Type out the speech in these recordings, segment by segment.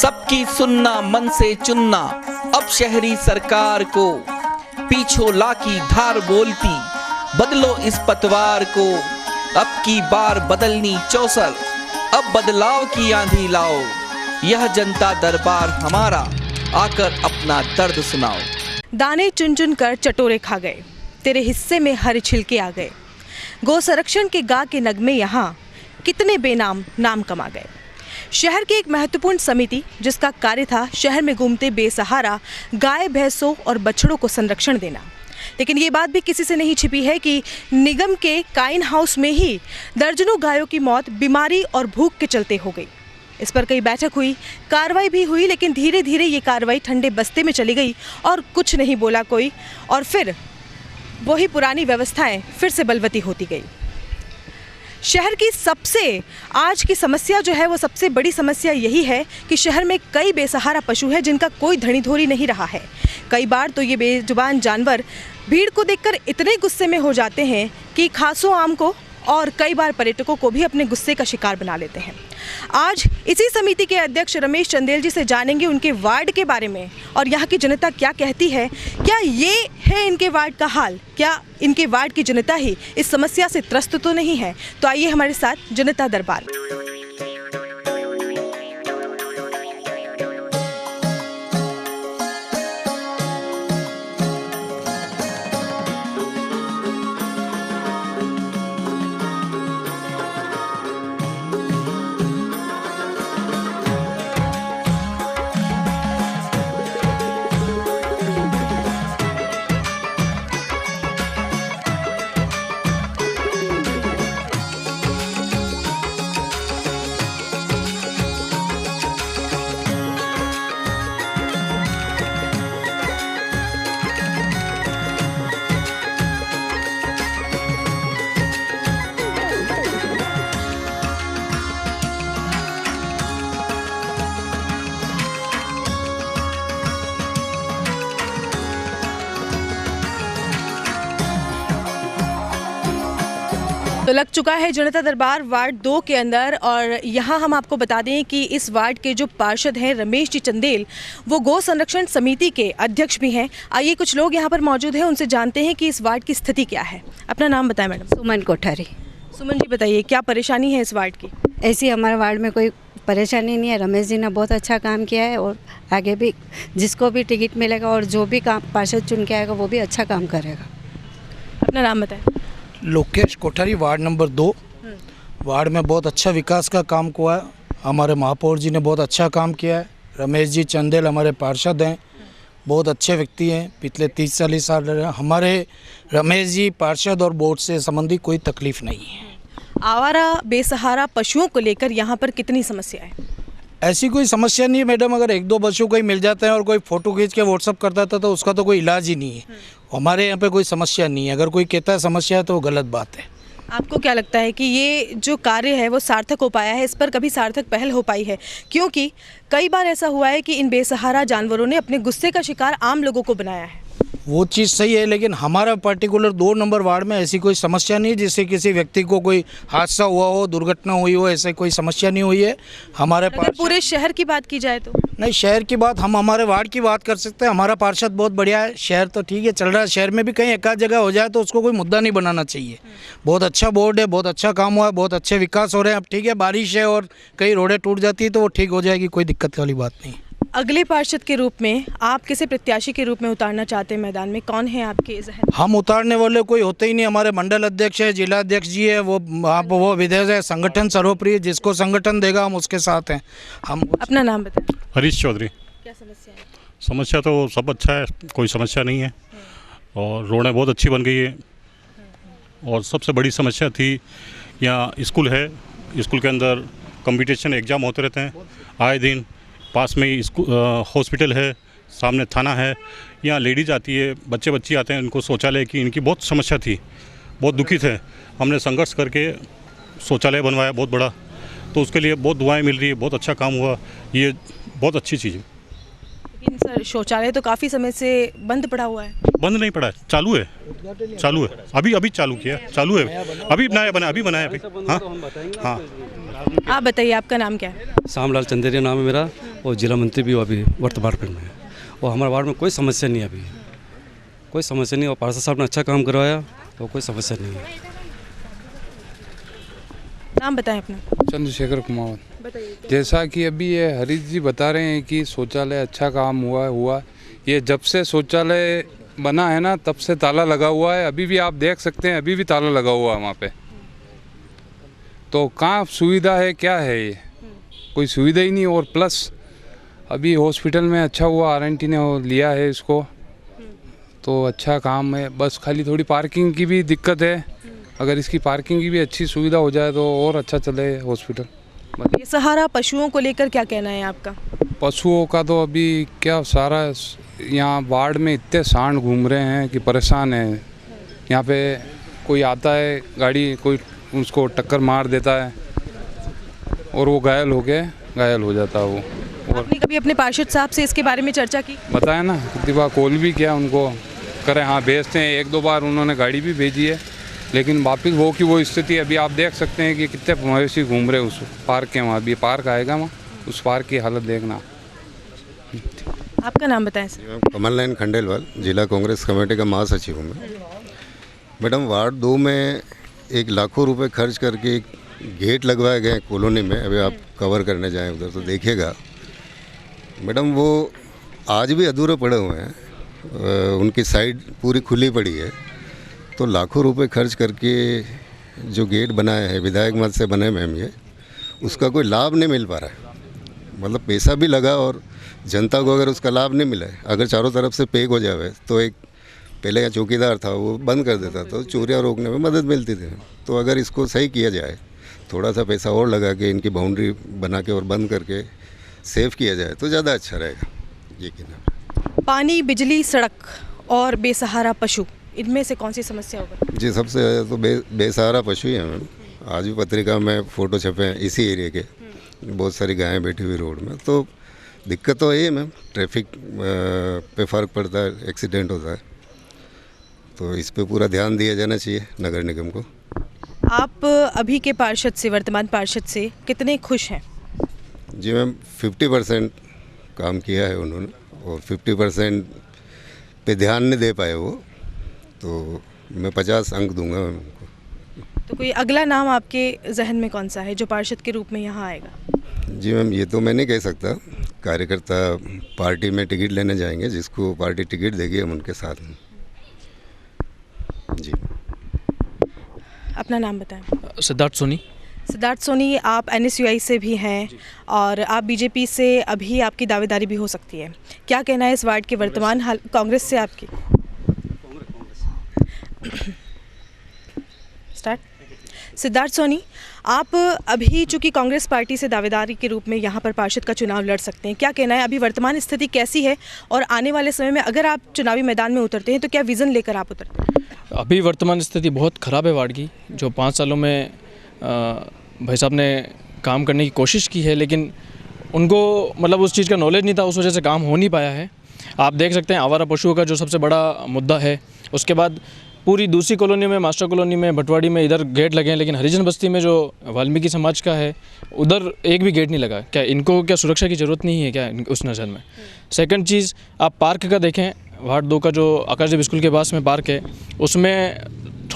सबकी सुनना मन से चुनना, अब शहरी सरकार को पीछो ला की धार बोलती, बदलो इस पतवार को, अब की बार बदलनी चौसर, अब बदलाव की आंधी लाओ, यह जनता दरबार हमारा, आकर अपना दर्द सुनाओ। दाने चुन चुन कर चटोरे खा गए, तेरे हिस्से में हरे छिलके आ गए, गौ संरक्षण के गा के नगमे यहाँ कितने बेनाम नाम कमा गए। शहर की एक महत्वपूर्ण समिति जिसका कार्य था शहर में घूमते बेसहारा गाय भैंसों और बछड़ों को संरक्षण देना, लेकिन ये बात भी किसी से नहीं छिपी है कि निगम के काइन हाउस में ही दर्जनों गायों की मौत बीमारी और भूख के चलते हो गई। इस पर कई बैठक हुई, कार्रवाई भी हुई, लेकिन धीरे धीरे ये कार्रवाई ठंडे बस्ते में चली गई और कुछ नहीं बोला कोई, और फिर वही पुरानी व्यवस्थाएं फिर से बलवती होती गई। शहर की सबसे आज की समस्या जो है वो सबसे बड़ी समस्या यही है कि शहर में कई बेसहारा पशु हैं जिनका कोई धनी धोरी नहीं रहा है। कई बार तो ये बेजुबान जानवर भीड़ को देखकर इतने गुस्से में हो जाते हैं कि खासों आम को और कई बार पर्यटकों को भी अपने गुस्से का शिकार बना लेते हैं। आज इसी समिति के अध्यक्ष रमेश चंदेल जी से जानेंगे उनके वार्ड के बारे में और यहाँ की जनता क्या कहती है। क्या ये है इनके वार्ड का हाल? क्या इनके वार्ड की जनता ही इस समस्या से त्रस्त तो नहीं है? तो आइए हमारे साथ जनता दरबार। तो लग चुका है जनता दरबार वार्ड 2 के अंदर, और यहाँ हम आपको बता दें कि इस वार्ड के जो पार्षद हैं रमेश जी चंदेल, वो गौ संरक्षण समिति के अध्यक्ष भी हैं। आइए कुछ लोग यहाँ पर मौजूद हैं, उनसे जानते हैं कि इस वार्ड की स्थिति क्या है। अपना नाम बताएं मैडम। सुमन कोठारी। सुमन जी बताइए क्या परेशानी है इस वार्ड की? ऐसी हमारे वार्ड में कोई परेशानी नहीं है। रमेश जी ने बहुत अच्छा काम किया है और आगे भी जिसको भी टिकट मिलेगा और जो भी काम पार्षद चुन के आएगा वो भी अच्छा काम करेगा। अपना नाम बताएं। Lokesh Kothari, ward number 2। Ward में बहुत अच्छा विकास का काम हुआ है। हमारे महापौर जी ने बहुत अच्छा काम किया है। रमेश जी चंदेल हमारे पार्षद हैं, बहुत अच्छे व्यक्ति हैं, पिछले 30-40 साल रहे। हमारे रमेश जी पार्षद और बोर्ड से संबंधी कोई तकलीफ नहीं है। आवारा बेसहारा पशुओं को लेकर यहाँ पर कितनी समस्या है? ऐसी कोई समस्या नहीं है मैडम। अगर 1-2 बच्चों कोई मिल जाते हैं और कोई फ़ोटो खींच के व्हाट्सअप करता था तो उसका तो कोई इलाज ही नहीं है। हमारे यहाँ पे कोई समस्या नहीं है। अगर कोई कहता है समस्या है तो गलत बात है। आपको क्या लगता है कि ये जो कार्य है वो सार्थक हो पाया है? इस पर कभी सार्थक पहल हो पाई है? क्योंकि कई बार ऐसा हुआ है कि इन बेसहारा जानवरों ने अपने गुस्से का शिकार आम लोगों को बनाया है। वो चीज़ सही है, लेकिन हमारा पर्टिकुलर 2 नंबर वार्ड में ऐसी कोई समस्या नहीं है जिससे किसी व्यक्ति को कोई हादसा हुआ हो, दुर्घटना हुई हो, ऐसे कोई समस्या नहीं हुई है हमारे पास। पूरे शहर की बात की जाए तो नहीं, शहर की बात हम हमारे वार्ड की बात कर सकते हैं। हमारा पार्षद बहुत बढ़िया है। शहर तो ठीक है, चल रहा है। शहर में भी कहीं एक आध जगह हो जाए तो उसको कोई मुद्दा नहीं बनाना चाहिए। बहुत अच्छा बोर्ड है, बहुत अच्छा काम हुआ है, बहुत अच्छे विकास हो रहे हैं। अब ठीक है, बारिश है और कई रोडें टूट जाती है तो वो ठीक हो जाएगी, कोई दिक्कत वाली बात नहीं। अगले पार्षद के रूप में आप किसे प्रत्याशी के रूप में उतारना चाहते हैं मैदान में? कौन है आपके जहन? हम उतारने वाले कोई होते ही नहीं। हमारे मंडल अध्यक्ष है, जिला अध्यक्ष जी है, वो विधेयक है। संगठन सर्वप्रिय, जिसको संगठन देगा हम उसके साथ हैं। हम अपना नाम बताएं। हरीश चौधरी। क्या समस्या है? समस्या तो सब अच्छा है, कोई समस्या नहीं है और रोडें बहुत अच्छी बन गई है। और सबसे बड़ी समस्या थी यहाँ स्कूल है, स्कूल के अंदर कंपटीशन एग्ज़ाम होते रहते हैं आए दिन। पास में ही हॉस्पिटल है, सामने थाना है। यहाँ लेडीज़ आती है, बच्चे आते हैं, इनको शौचालय की इनकी बहुत समस्या थी, बहुत दुखी थे। हमने संघर्ष करके शौचालय बनवाया बहुत बड़ा, तो उसके लिए बहुत दुआएं मिल रही है। बहुत अच्छा काम हुआ, ये बहुत अच्छी चीज़ है। लेकिन सर शौचालय तो काफ़ी समय से बंद पड़ा हुआ है। बंद नहीं पड़ा है, चालू है, अभी चालू किया, चालू है, अभी बनाया। हाँ। आप बताइए आपका नाम क्या है? श्यामलाल चंदेरिया नाम है मेरा। और जिला मंत्री भी अभी वर्तमान में है, और हमारे वार्ड में कोई समस्या नहीं है, अभी कोई समस्या नहीं, और पार्षद साहब ने अच्छा काम करवाया, तो कोई समस्या नहीं है। नाम बताएं अपना। चंद्रशेखर कुमार। बताइए। जैसा कि अभी ये हरीश जी बता रहे हैं कि शौचालय अच्छा काम हुआ, ये जब से शौचालय बना है ना तब से ताला लगा हुआ है, अभी भी आप देख सकते हैं, अभी भी ताला लगा हुआ है वहाँ पे। तो कहाँ सुविधा है, क्या है ये, कोई सुविधा ही नहीं। और प्लस अभी हॉस्पिटल में अच्छा हुआ, आरएनटी ने लिया है इसको, तो अच्छा काम है। बस खाली थोड़ी पार्किंग की भी दिक्कत है, अगर इसकी पार्किंग की भी अच्छी सुविधा हो जाए तो और अच्छा चले हॉस्पिटल। बेसहारा पशुओं को लेकर क्या कहना है आपका? पशुओं का तो अभी क्या, सारा यहाँ वार्ड में इतने सांड घूम रहे हैं कि परेशान है। यहाँ पे कोई आता है गाड़ी, कोई उसको टक्कर मार देता है और वो घायल हो जाता है वो। और आपने कभी अपने पार्षद साहब से इसके बारे में चर्चा की? बताया ना, कितनी बार कॉल भी किया उनको, करें हाँ भेजते हैं, 1-2 बार उन्होंने गाड़ी भी भेजी है, लेकिन वापिस वो की वो स्थिति। अभी आप देख सकते हैं कि कितने मवेशी घूम रहे उस पार्क के वहाँ, अभी पार्क आएगा वहाँ, उस पार्क की हालत देखना। आपका नाम बताएं सर। कमल नयन खंडेलवाल, जिला कांग्रेस कमेटी का महासचिव हूँ मैं। मैडम, वार्ड 2 में एक लाखों रुपए खर्च करके एक गेट लगवाए गए कॉलोनी में। अभी आप कवर करने जाएं उधर तो देखिएगा मैडम, वो आज भी अधूरे पड़े हुए हैं, उनकी साइड पूरी खुली पड़ी है। तो लाखों रुपए खर्च करके जो गेट बनाए हैं विधायक मद से बने मैम, ये उसका कोई लाभ नहीं मिल पा रहा है। मतलब पैसा भी लगा और जनता को अगर उसका लाभ नहीं मिला है, अगर चारों तरफ से पैक हो जाए तो एक पहले का चौकीदार था वो बंद कर देता, तो चोरियाँ रोकने में मदद मिलती थी। तो अगर इसको सही किया जाए, थोड़ा सा पैसा और लगा के इनकी बाउंड्री बना के और बंद करके सेफ किया जाए तो ज़्यादा अच्छा रहेगा। ये कहना। पानी, बिजली, सड़क और बेसहारा पशु, इनमें से कौन सी समस्या होगा? जी, सबसे ज़्यादा तो बेसहारा पशु ही है मैम। आज भी पत्रिका में फ़ोटो छपे हैं इसी एरिया के, बहुत सारी गायें बैठी हुई रोड में। तो दिक्कत तो है मैम, ट्रैफिक पे फ़र्क पड़ता है, एक्सीडेंट होता है, तो इस पे पूरा ध्यान दिया जाना चाहिए नगर निगम को। आप अभी के पार्षद से, वर्तमान पार्षद से कितने खुश हैं? जी मैम, 50% काम किया है उन्होंने, और 50% पे ध्यान नहीं दे पाए वो, तो मैं 50 अंक दूंगा मैम उनको। तो कोई अगला नाम आपके जहन में कौन सा है जो पार्षद के रूप में यहाँ आएगा? जी मैम, ये तो मैं नहीं कह सकता, कार्यकर्ता पार्टी में टिकट लेने जाएंगे, जिसको पार्टी टिकट देगी हम उनके साथ हैं। जी। अपना नाम बताएं। सिद्धार्थ सोनी। सिद्धार्थ सोनी, आप NSUI से भी हैं और आप बीजेपी से अभी आपकी दावेदारी भी हो सकती है, क्या कहना है इस वार्ड के वर्तमान हाल? कांग्रेस से आपकी स्टार्ट। सिद्धार्थ सोनी, आप अभी चूंकि कांग्रेस पार्टी से दावेदारी के रूप में यहाँ पर पार्षद का चुनाव लड़ सकते हैं, क्या कहना है, अभी वर्तमान स्थिति कैसी है और आने वाले समय में अगर आप चुनावी मैदान में उतरते हैं तो क्या विज़न लेकर आप उतरते हैं? अभी वर्तमान स्थिति बहुत ख़राब है वार्ड की। जो 5 सालों में भाई साहब ने काम करने की कोशिश की है, लेकिन उनको मतलब उस चीज़ का नॉलेज नहीं था, उस वजह से काम हो नहीं पाया है। आप देख सकते हैं आवारा पशुओं का जो सबसे बड़ा मुद्दा है, उसके बाद पूरी दूसरी कॉलोनी में, मास्टर कॉलोनी में, भटवाड़ी में इधर गेट लगे हैं, लेकिन हरिजन बस्ती में जो वाल्मीकि समाज का है उधर एक भी गेट नहीं लगा। क्या इनको क्या सुरक्षा की ज़रूरत नहीं है क्या उस नज़र में? सेकंड चीज़, आप पार्क का देखें, वार्ड 2 का जो आकाशदीप स्कूल के पास में पार्क है, उसमें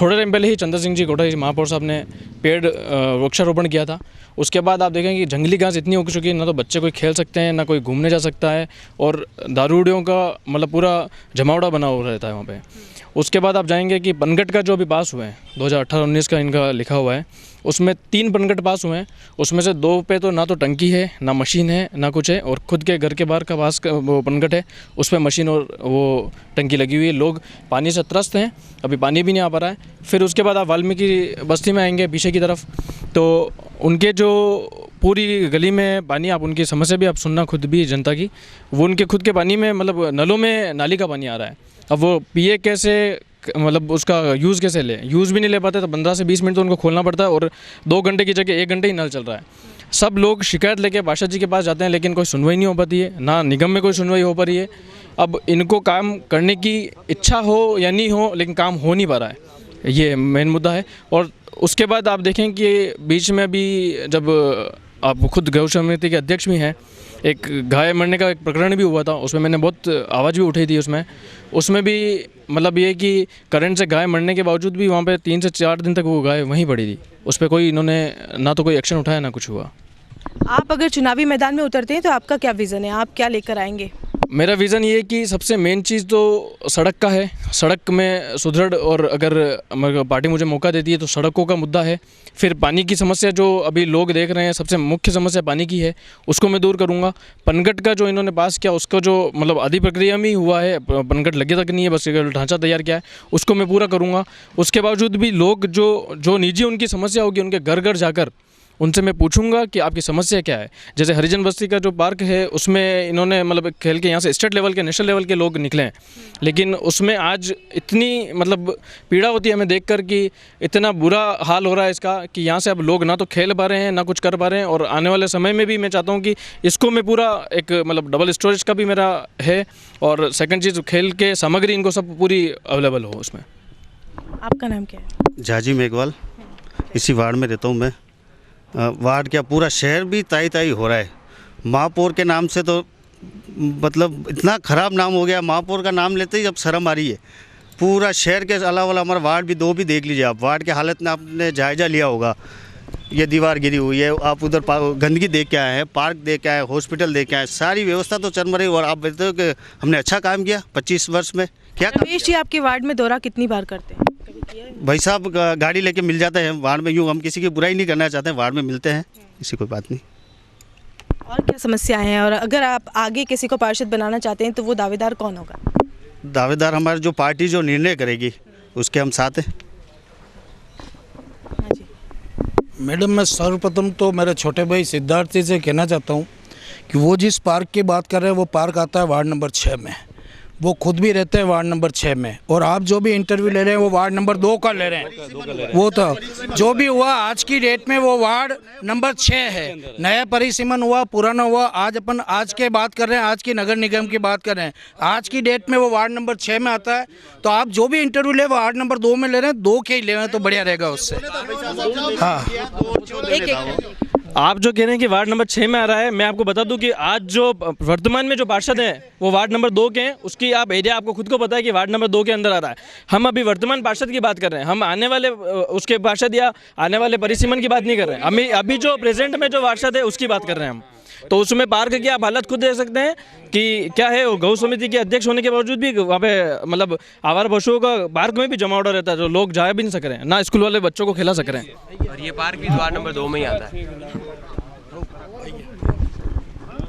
थोड़े टाइम पहले ही चंद्र सिंह जी कोठारी महापौर साहब ने पेड़ वृक्षारोपण किया था। उसके बाद आप देखेंगे कि जंगली घास इतनी हो चुकी है, ना तो बच्चे कोई खेल सकते हैं, ना कोई घूमने जा सकता है, और दारूडियों का मतलब पूरा जमावड़ा बना हुआ रहता है वहाँ पे। उसके बाद आप जाएंगे कि पनघट का जो अभी पास हुए हैं, 2018-19 का इनका लिखा हुआ है, उसमें 3 पनघट पास हुए हैं, उसमें से 2 पे तो ना तो टंकी है, ना मशीन है, ना कुछ है, और खुद के घर के बाहर का पास वो पनघट है, उस पर मशीन और वो टंकी लगी हुई है। लोग पानी से त्रस्त हैं, अभी पानी भी नहीं आ पा रहा है। फिर उसके बाद आप वाल्मीकि बस्ती में आएंगे पीछे की तरफ, तो उनके जो पूरी गली में पानी, आप उनकी समस्या भी आप सुनना खुद भी जनता की, वो उनके खुद के पानी में मतलब नलों में नाली का पानी आ रहा है। अब वो पिए कैसे, मतलब उसका यूज़ कैसे ले, यूज़ भी नहीं ले पाते, तो 15 से 20 मिनट तो उनको खोलना पड़ता है, और 2 घंटे की जगह 1 घंटे ही नल चल रहा है। सब लोग शिकायत लेके पार्षद जी के पास जाते हैं, लेकिन कोई सुनवाई नहीं हो पाती है, ना निगम में कोई सुनवाई हो पा रही है। अब इनको काम करने की इच्छा हो या नहीं हो, लेकिन काम हो नहीं पा रहा है, ये मेन मुद्दा है। और उसके बाद आप देखें कि बीच में भी जब आप खुद गौ समिति के अध्यक्ष भी हैं, एक गाय मरने का एक प्रकरण भी हुआ था, उसमें मैंने बहुत आवाज़ भी उठाई थी। उसमें भी मतलब ये कि करंट से गाय मरने के बावजूद भी वहाँ पे 3 से 4 दिन तक वो गाय वहीं पड़ी थी। उस पर कोई इन्होंने ना तो कोई एक्शन उठाया ना कुछ हुआ। आप अगर चुनावी मैदान में उतरते हैं तो आपका क्या विज़न है, आप क्या लेकर आएंगे? मेरा विज़न ये है कि सबसे मेन चीज़ तो सड़क का है। सड़क में सुदृढ़, और अगर पार्टी मुझे मौका देती है तो सड़कों का मुद्दा है। फिर पानी की समस्या जो अभी लोग देख रहे हैं, सबसे मुख्य समस्या पानी की है, उसको मैं दूर करूंगा। पनघट का जो इन्होंने पास किया उसका जो मतलब आधी प्रक्रिया में ही हुआ है, पनघट लगे तक नहीं है, बस ढांचा तैयार किया है, उसको मैं पूरा करूँगा। उसके बावजूद भी लोग जो निजी उनकी समस्या होगी, उनके घर घर जाकर उनसे मैं पूछूंगा कि आपकी समस्या क्या है। जैसे हरिजन बस्ती का जो पार्क है उसमें इन्होंने मतलब खेल के यहाँ से स्टेट लेवल के, नेशनल लेवल के लोग निकले हैं, लेकिन उसमें आज इतनी मतलब पीड़ा होती है हमें देखकर कि इतना बुरा हाल हो रहा है इसका कि यहाँ से अब लोग ना तो खेल पा रहे हैं ना कुछ कर पा रहे हैं। और आने वाले समय में भी मैं चाहता हूँ कि इसको मैं पूरा एक मतलब डबल स्टोरेज का भी मेरा है, और सेकेंड चीज़ खेल के सामग्री इनको सब पूरी अवेलेबल हो उसमें। आपका नाम क्या है? झाजी मेघवाल, इसी वार्ड में रहता हूँ मैं। वार्ड क्या पूरा शहर भी ताई ताई हो रहा है। महापौर के नाम से तो मतलब इतना ख़राब नाम हो गया, महापौर का नाम लेते ही अब शर्म आ रही है। पूरा शहर के अलावा हमारा वार्ड भी 2 भी देख लीजिए आप। वार्ड के हालत में आपने जायज़ा लिया होगा, ये दीवार गिरी हुई है, आप उधर गंदगी देख के आए हैं, पार्क देख के आए, हॉस्पिटल देख के आए, सारी व्यवस्था तो चरम रही। और आप बोलते हो कि हमने अच्छा काम किया 25 वर्ष में, क्या रमेश जी आपके वार्ड में दौरा कितनी बार करते हैं? भाई साहब गाड़ी लेके मिल जाते हैं वार्ड में। यूँ हम किसी की बुराई नहीं करना चाहते हैं, वार्ड में मिलते हैं, इसी कोई बात नहीं। और क्या समस्याएं हैं, और अगर आप आगे किसी को पार्षद बनाना चाहते हैं तो वो दावेदार कौन होगा? दावेदार हमारी जो पार्टी जो निर्णय करेगी उसके हम साथ हैं। हाँ जी। मैडम, मैं सर्वप्रथम तो मेरे छोटे भाई सिद्धार्थ जी से कहना चाहता हूँ कि वो जिस पार्क की बात कर रहे हैं वो पार्क आता है वार्ड नंबर 6 में। वो खुद भी रहते हैं वार्ड नंबर 6 में, और आप जो भी इंटरव्यू ले रहे हैं वो वार्ड नंबर 2 का ले रहे हैं। वो तो जो भी हुआ आज की डेट में वो वार्ड नंबर 6 है। नया परिसीमन हुआ, पुराना हुआ, आज अपन आज के बात कर रहे हैं, आज की नगर निगम की बात कर रहे हैं। आज की डेट में वो वार्ड नंबर 6 में आता है। तो आप जो भी इंटरव्यू ले वार्ड नंबर 2 में ले रहे हैं, 2 के ही ले रहे हैं तो बढ़िया रहेगा उससे। हाँ, आप जो कह रहे हैं कि वार्ड नंबर 6 में आ रहा है, मैं आपको बता दूं कि आज जो वर्तमान में जो पार्षद हैं वो वार्ड नंबर 2 के हैं। उसकी आप एरिया आपको खुद को पता है कि वार्ड नंबर 2 के अंदर आ रहा है। हम अभी वर्तमान पार्षद की बात कर रहे हैं, हम आने वाले उसके पार्षद या आने वाले परिसीमन की बात नहीं कर रहे हैं। हमें अभी जो प्रेजेंट में जो पार्षद है उसकी बात कर रहे हैं हम। तो उसमें पार्क की आप हालत खुद देख सकते हैं कि क्या है। गौ समिति के अध्यक्ष होने के बावजूद भी वहाँ पे मतलब आवारा पशुओं का पार्क में भी जमावड़ा रहता है, जो लोग जा भी नहीं सक रहे हैं, ना स्कूल वाले बच्चों को खिला सक रहे हैं। और ये पार्क भी वार्ड नंबर 2 में ही आता है।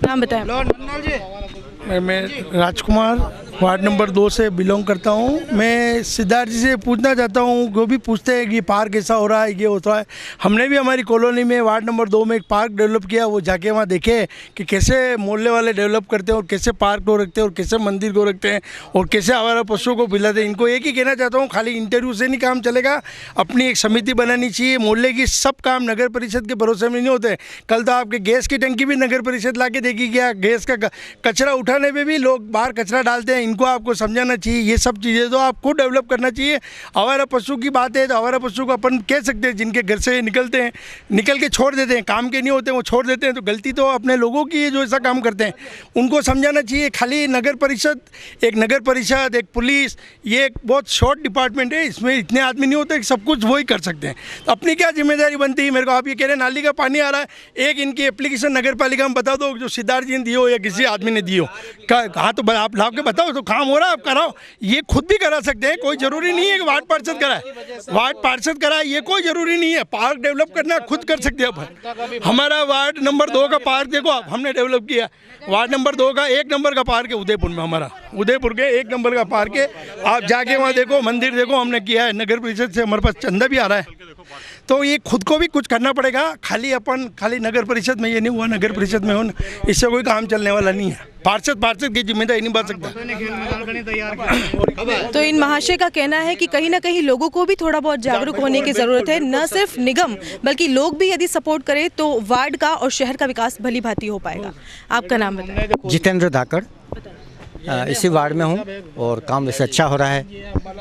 नाम बताएं। मैं राजकुमार वार्ड नंबर 2 से बिलोंग करता हूँ। मैं सिद्धार्थ जी से पूछना चाहता हूँ, जो भी पूछते हैं कि पार्क ऐसा हो रहा है, ये होता है। हमने भी हमारी कॉलोनी में वार्ड नंबर 2 में एक पार्क डेवलप किया। वो जाके वहाँ देखे कि कैसे मोहल्ले वाले डेवलप करते हैं और कैसे पार्क को रखते हैं और कैसे मंदिर को रखते हैं और कैसे आवारा पशुओं को पिलाते हैं। इनको एक ही कहना चाहता हूँ, खाली इंटरव्यू से नहीं काम चलेगा, अपनी एक समिति बनानी चाहिए। मोहल्ले की सब काम नगर परिषद के भरोसे में नहीं होते। कल तो आपके गैस की टंकी भी नगर परिषद ला के देगी क्या? गैस का कचरा उठाने में भी लोग बाहर कचरा डालते हैं। इनको आपको समझाना चाहिए। ये सब चीज़ें तो आपको डेवलप करना चाहिए। आवारा पशु की बात है तो आवारा पशु को अपन कह सकते हैं, जिनके घर से निकलते हैं, निकल के छोड़ देते हैं, काम के नहीं होते वो छोड़ देते हैं, तो गलती तो अपने लोगों की है जो ऐसा काम करते हैं। उनको समझाना चाहिए। खाली नगर परिषद, एक पुलिस, ये एक बहुत शॉर्ट डिपार्टमेंट है, इसमें इतने आदमी नहीं होते कि सब कुछ वही कर सकते हैं। तो अपनी क्या जिम्मेदारी बनती है? मेरे को आप ये कह रहे हैं नाली का पानी आ रहा है, एक इनकी एप्लीकेशन नगर पालिका में बता दो, जो सिद्धार्थ जी ने दी हो या किसी आदमी ने दी हो। कहा तो आप ला के बताओ, तो काम हो रहा है आप कराओ। ये खुद भी करा सकते हैं, कोई जरूरी नहीं है कि वार्ड पार्षद कराए। वार्ड पार्षद कराए ये कोई जरूरी नहीं है। पार्क डेवलप करना खुद कर सकते हैं अपन। हमारा वार्ड नंबर 2 का पार्क देखो आप, हमने डेवलप किया। वार्ड नंबर 2 का 1 नंबर का पार्क है उदयपुर में, हमारा उदयपुर के 1 नंबर का पार्क है। आप जाके वहाँ देखो, मंदिर देखो, हमने किया है। नगर परिषद से हमारे पास चंदा भी आ रहा है। तो ये खुद को भी कुछ करना पड़ेगा। खाली नगर परिषद में ये नहीं हुआ, नगर परिषद में हो, इससे कोई काम चलने वाला नहीं है। पार्षद की जिम्मेदारी नहीं बन सकता। तो इन महाशय का कहना है कि कहीं ना कहीं लोगों को भी थोड़ा बहुत जागरूक होने की ज़रूरत है। न सिर्फ निगम बल्कि लोग भी यदि सपोर्ट करें तो वार्ड का और शहर का विकास भली भांति हो पाएगा। आपका नाम बताएं। जितेंद्र धाकड़, इसी वार्ड में हूँ और काम वैसे अच्छा हो रहा है।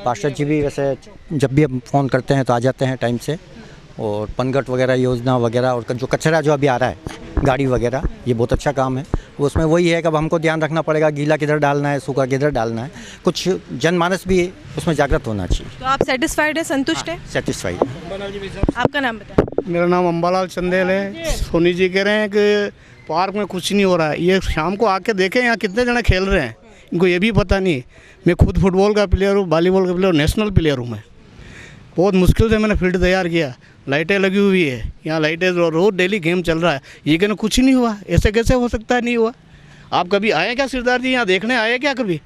पार्षद जी भी वैसे जब भी हम फ़ोन करते हैं तो आ जाते हैं टाइम से। और पनघट वगैरह योजना वगैरह और जो कचरा जो अभी आ रहा है गाड़ी वगैरह, ये बहुत अच्छा काम है। उसमें वही है कि अब हमको ध्यान रखना पड़ेगा गीला किधर डालना है, सूखा किधर डालना है। कुछ जनमानस भी उसमें जागृत होना चाहिए। तो आप सेटिस्फाइड है, संतुष्ट है? सेटिस्फाइड। आपका नाम बताएं। मेरा नाम अम्बालाल चंदेल है। सोनी जी कह रहे हैं कि पार्क में कुछ नहीं हो रहा है, ये शाम को आके देखें यहाँ कितने जने खेल रहे हैं, इनको ये भी पता नहीं। मैं खुद फुटबॉल का प्लेयर हूँ, वॉलीबॉल का प्लेयर, नेशनल प्लेयर हूँ मैं। बहुत मुश्किल से मैंने फील्ड तैयार किया, लाइटें लगी हुई है यहाँ, लाइटें रोज डेली गेम चल रहा है, ये कहना कुछ नहीं हुआ, ऐसे कैसे हो सकता है नहीं हुआ। आप कभी आए क्या सिरदार जी, यहाँ देखने आए क्या कभी?